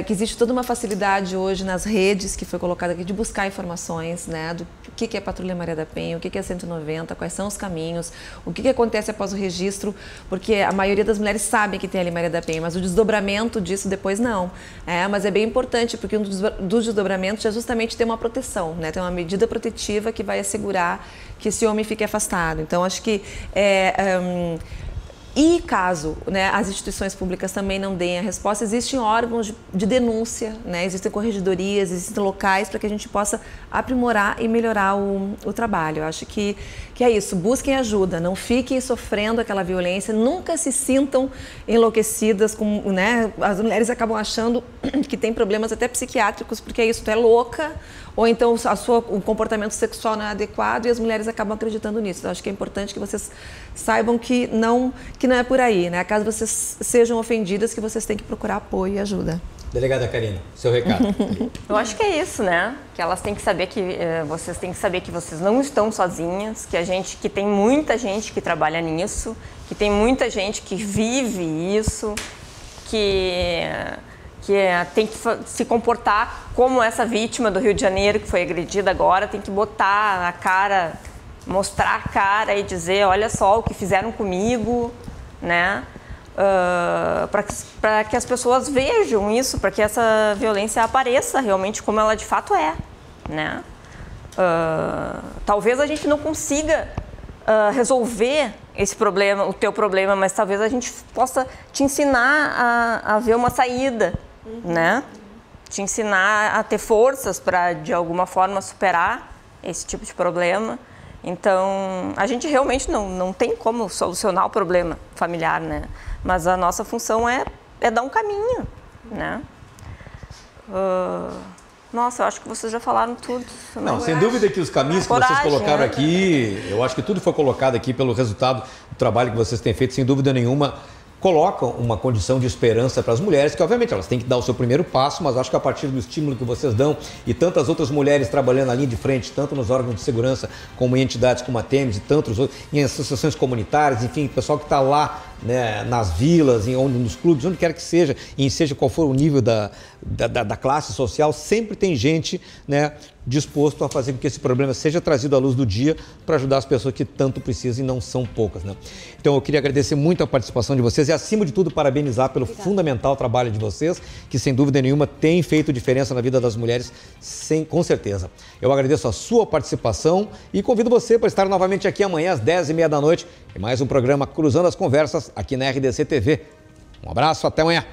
que existe toda uma facilidade hoje nas redes que foi colocada aqui de buscar informações, né? Do que é Patrulha Maria da Penha, o que é 190, quais são os caminhos, o que acontece após o registro, porque a maioria das mulheres sabe que tem ali Maria da Penha, mas o desdobramento disso depois não. Mas é bem importante, porque um dos desdobramentos é justamente ter uma proteção, né? Ter uma medida protetiva que vai assegurar que esse homem fique afastado. Então, acho que e caso, né, as instituições públicas também não deem a resposta, existem órgãos de denúncia, né, existem corregedorias, existem locais para que a gente possa aprimorar e melhorar o trabalho. Eu acho que é isso, busquem ajuda, não fiquem sofrendo aquela violência, nunca se sintam enlouquecidas, né, as mulheres acabam achando que tem problemas até psiquiátricos, porque é isso, tu é louca, ou então o comportamento sexual não é adequado e as mulheres acabam acreditando nisso. Então, acho que é importante que vocês saibam que não é por aí, né? Caso vocês sejam ofendidas, que vocês têm que procurar apoio e ajuda. Delegada Karina, seu recado. Eu acho que é isso, né? Que elas têm que saber que vocês têm que saber que vocês não estão sozinhas, que tem muita gente que trabalha nisso, que tem muita gente que vive isso, que tem que se comportar como essa vítima do Rio de Janeiro que foi agredida agora, tem que botar a cara, mostrar a cara e dizer, olha só o que fizeram comigo, né? Para que as pessoas vejam isso, para que essa violência apareça realmente como ela de fato é, né? Talvez a gente não consiga resolver esse problema, o teu problema, mas talvez a gente possa te ensinar a ver uma saída, né? Te ensinar a ter forças para, de alguma forma, superar esse tipo de problema. Então, a gente realmente não tem como solucionar o problema familiar, né? Mas a nossa função é dar um caminho, né? Nossa, eu acho que vocês já falaram tudo. Não, sem dúvida que os caminhos que vocês colocaram aqui, eu acho que tudo foi colocado aqui pelo resultado do trabalho que vocês têm feito, sem dúvida nenhuma, colocam uma condição de esperança para as mulheres, que obviamente elas têm que dar o seu primeiro passo, mas acho que a partir do estímulo que vocês dão e tantas outras mulheres trabalhando na linha de frente, tanto nos órgãos de segurança como em entidades como a Temis e tantos outros, em associações comunitárias, enfim, pessoal que está lá, né, nas vilas, nos clubes, onde quer que seja, e seja qual for o nível da classe social, sempre tem gente, né, disposto a fazer com que esse problema seja trazido à luz do dia para ajudar as pessoas que tanto precisam e não são poucas, né? Então eu queria agradecer muito a participação de vocês e, acima de tudo, parabenizar pelo fundamental trabalho de vocês, que sem dúvida nenhuma tem feito diferença na vida das mulheres, com certeza. Eu agradeço a sua participação e convido você para estar novamente aqui amanhã às 10h30 da noite em mais um programa Cruzando as Conversas aqui na RDC TV. Um abraço, até amanhã.